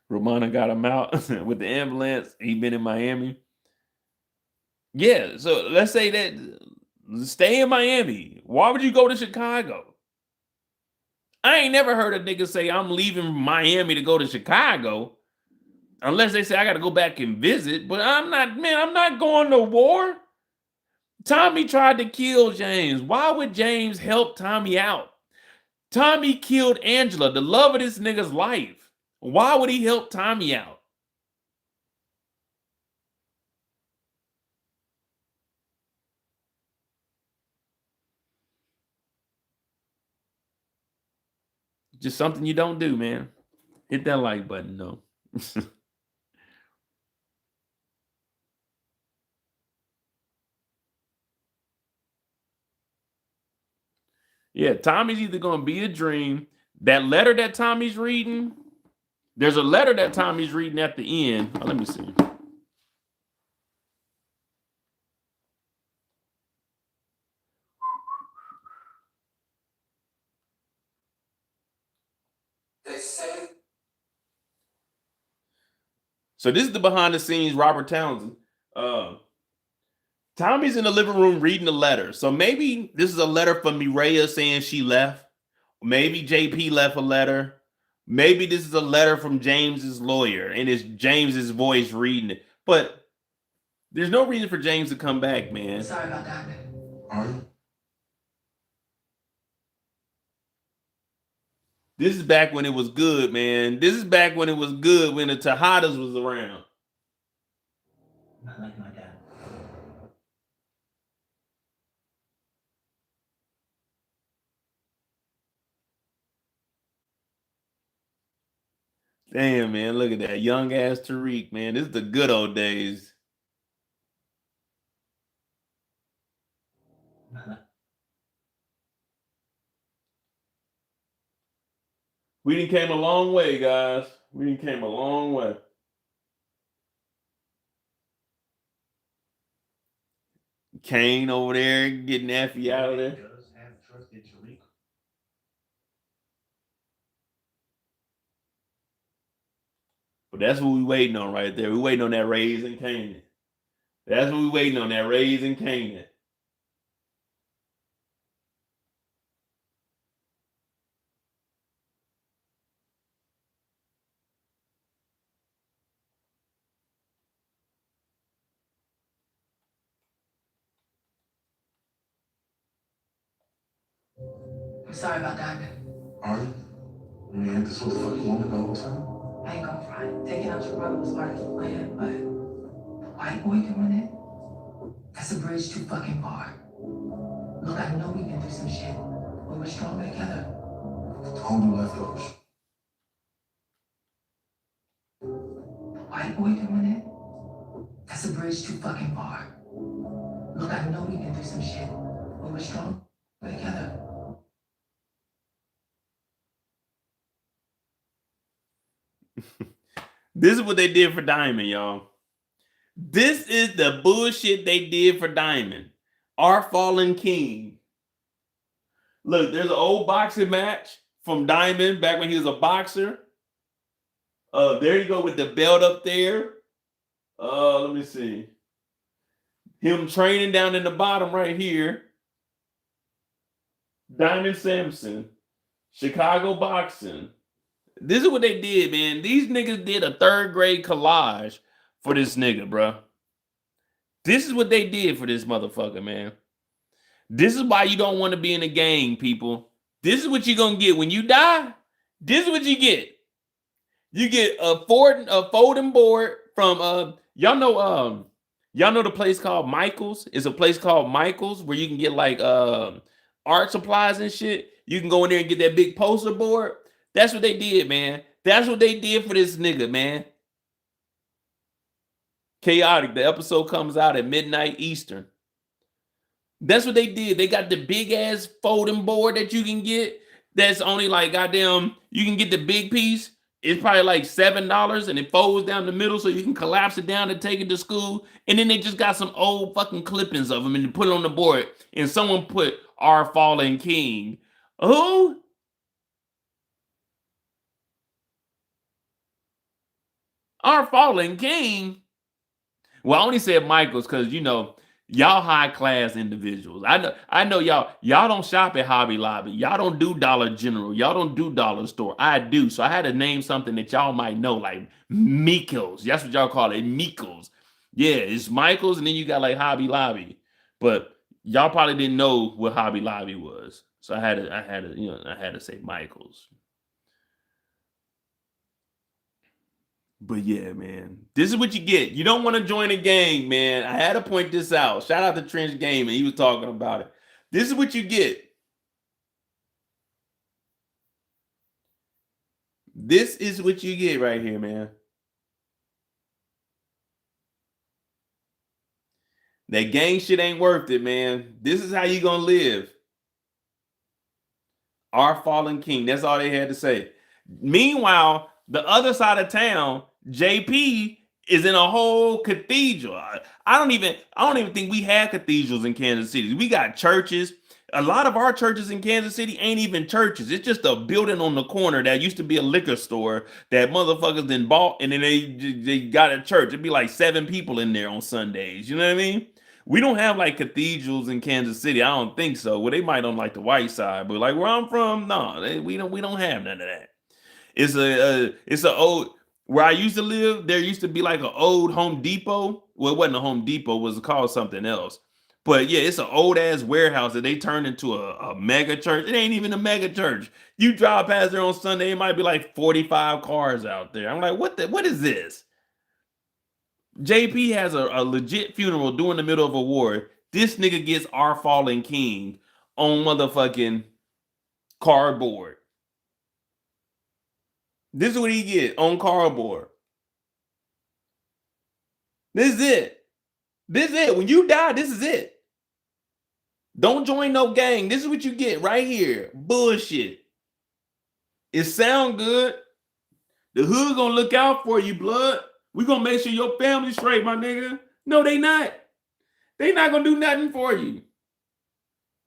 [SPEAKER 1] Romana got him out with the ambulance. He been in Miami. Yeah, so let's say that stay in Miami. Why would you go to Chicago? I ain't never heard a nigga say I'm leaving Miami to go to Chicago. Unless they say I got to go back and visit. But I'm not going to war. Tommy tried to kill James. Why would James help Tommy out? Tommy killed Angela, the love of this nigga's life. Why would he help Tommy out? Just something you don't do, man. Hit that like button, though. Yeah, Tommy's either going to be a dream. That letter that Tommy's reading, there's a letter that Tommy's reading at the end. Oh, let me see. So this is the behind the scenes Robert Townsend. Tommy's in the living room reading the letter. So maybe this is a letter from Mireya saying she left. Maybe JP left a letter. Maybe this is a letter from James's lawyer and it's James's voice reading it. But there's no reason for James to come back, man.
[SPEAKER 2] Sorry about that.
[SPEAKER 3] Are you?
[SPEAKER 1] This is back when it was good, man. This is back when it was good, when the Tejadas was around.
[SPEAKER 2] Not like my dad.
[SPEAKER 1] Damn, man, look at that. Young ass Tariq, man. This is the good old days. We done came a long way, guys. We done came a long way. Kane over there getting Effie out of there.
[SPEAKER 3] Does have trust in Tariq.
[SPEAKER 1] But that's what we waiting on right there. We waiting on that Raising Canaan. That's what we waiting on, that Raising Canaan.
[SPEAKER 2] I'm sorry about Diamond.
[SPEAKER 3] Are you? I mean, ain't this what the fuck you wanted the whole time?
[SPEAKER 2] I ain't gonna front. Taking out your brother was part of the plan, but the white boy doing it? That's a bridge too fucking far. Look, I know we've been through some shit, but we're stronger together.
[SPEAKER 3] The whole new leftovers.
[SPEAKER 2] The white boy doing it? That's a bridge too fucking far. Look, I know we've been through some shit, but we're stronger together.
[SPEAKER 1] This is what they did for Diamond, y'all. This is the bullshit they did for Diamond. Our Fallen King. Look, there's an old boxing match from Diamond back when he was a boxer. There you go with the belt up there. Let me see. Him training down in the bottom right here. Diamond Sampson. Chicago boxing. This is what they did, man. These niggas did a 3rd grade collage for this nigga, bro. This is what they did for this motherfucker, man. This is why you don't want to be in a gang, people. This is what you're going to get when you die. This is what you get. You get a folding board from, y'all know the place called Michael's? It's a place called Michael's where you can get like art supplies and shit. You can go in there and get that big poster board. That's what they did, man. That's what they did for this nigga, man. Chaotic. The episode comes out at midnight Eastern. That's what they did. They got the big ass folding board that you can get. That's only like goddamn, you can get the big piece. It's probably like $7 and it folds down the middle so you can collapse it down and take it to school. And then they just got some old fucking clippings of them and put it on the board. And someone put Our Fallen King. Who? Our Fallen King? Well, I only said Michael's because, you know, y'all high class individuals. I know y'all don't shop at Hobby Lobby. Y'all don't do Dollar General. Y'all don't do Dollar Store. I do. So I had to name something that y'all might know, like Michael's. That's what y'all call it, Michael's. Yeah, it's Michael's, and then you got like Hobby Lobby. But y'all probably didn't know what Hobby Lobby was. So I had to say Michael's. But yeah, man, this is what you get. You don't want to join a gang, man. I had to point this out. Shout out to Trench Gaming. He was talking about it. This is what you get. This is what you get right here, man. That gang shit ain't worth it, man. This is how you gonna live. Our Fallen King. That's all they had to say. Meanwhile, the other side of town, JP is in a whole cathedral. I don't even think we had cathedrals in Kansas City. We got churches. A lot of our churches in Kansas City ain't even churches. It's just a building on the corner that used to be a liquor store that motherfuckers then bought, and then they got a church. It'd be like 7 people in there on Sundays. You know what I mean? We don't have like cathedrals in Kansas City. I don't think so. Well, they might on like the white side, but like where I'm from, no, we don't have none of that. It's a old, where I used to live, there used to be like an old Home Depot. Well, it wasn't a Home Depot, it was called something else. But yeah, it's an old ass warehouse that they turned into a mega church. It ain't even a mega church. You drive past there on Sunday, it might be like 45 cars out there. I'm like, what is this? JP has a legit funeral during the middle of a war. This nigga gets Our Fallen King on motherfucking cardboard. This is what he get on cardboard. This is it. This is it. When you die, this is it. Don't join no gang. This is what you get right here. Bullshit. It sound good. The hood gonna look out for you, blood. We gonna make sure your family's straight, my nigga. No, they not. They not gonna do nothing for you.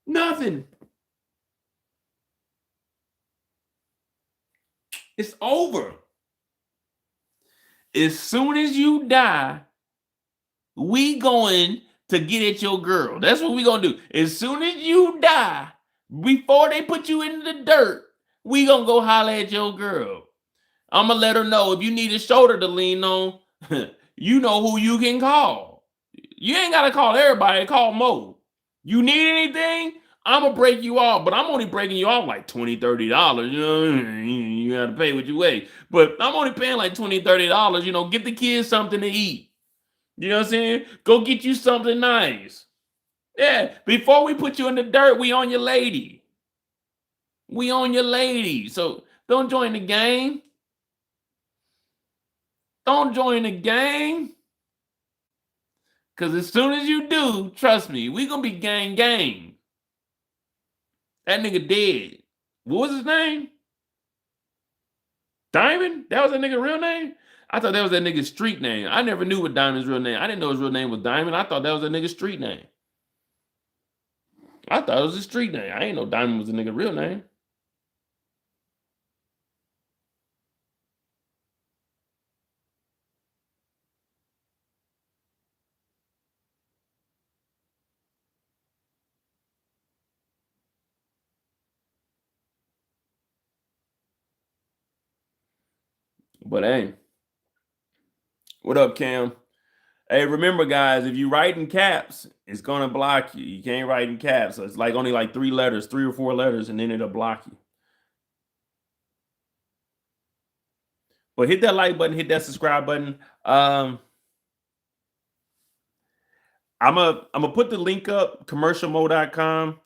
[SPEAKER 1] Nothing. It's over. as soon as you die, we going to get at your girl. That's what we gonna do. As soon as you die, before they put you in the dirt, we gonna go holler at your girl. I'm gonna let her know if you need a shoulder to lean on, you know who you can call. You ain't gotta call everybody, call Mo. You need anything? I'm gonna break you off, but I'm only breaking you off like $20, $30. You know, you gotta pay what you weigh. But I'm only paying like $20, $30. You know, get the kids something to eat. You know what I'm saying? Go get you something nice. Yeah, before we put you in the dirt, we on your lady. We on your lady. So don't join the gang. Don't join the gang. Because as soon as you do, trust me, we gonna be gang. That nigga dead. What was his name? Diamond? That was that nigga real name? I thought that was that nigga's street name. I never knew what Diamond's real name. I didn't know his real name was Diamond. I thought that was that nigga's street name. I thought it was his street name. I ain't know Diamond was a nigga real name. But hey, what up, Cam? Hey, remember, guys, if you write in caps, it's gonna block you. You can't write in caps. So it's like only like 3 letters, 3 or 4 letters, and then it'll block you. But hit that like button, hit that subscribe button. I'm gonna put the link up, commercialmo.com.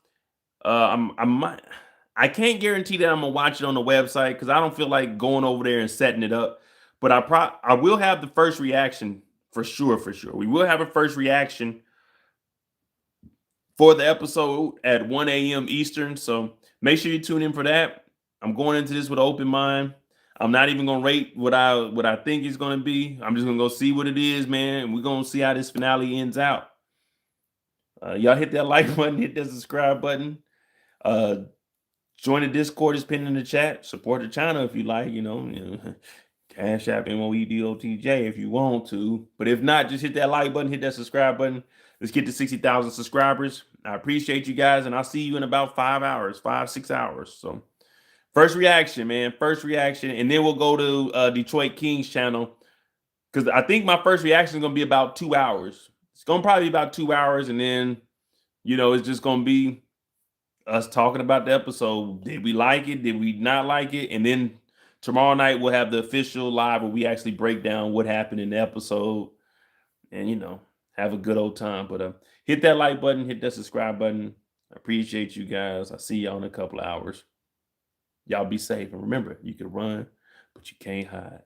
[SPEAKER 1] I can't guarantee that I'm gonna watch it on the website because I don't feel like going over there and setting it up. But I will have the first reaction for sure. We will have a first reaction for the episode at 1 a.m. Eastern. So make sure you tune in for that. I'm going into this with an open mind. I'm not even gonna rate what I think it's gonna be. I'm just gonna go see what it is, man. And we're gonna see how this finale ends out. Y'all hit that like button, hit that subscribe button. Join the Discord, is pinned in the chat. Support the channel if you like, you know Cash App, MOEDOTJ if you want to. But if not, just hit that like button, hit that subscribe button. Let's get to 60,000 subscribers. I appreciate you guys, and I'll see you in about 6 hours. So first reaction, man. First reaction. And then we'll go to Detroit Kings channel. Because I think my first reaction is going to be about 2 hours. It's going to probably be about 2 hours. And then, it's just going to be us talking about the episode. Did we like it? Did we not like it? And then tomorrow night we'll have the official live where we actually break down what happened in the episode and have a good old time. But hit that like button, hit that subscribe button. I appreciate you guys. I'll see y'all in a couple of hours. Y'all be safe, and remember, you can run, but you can't hide.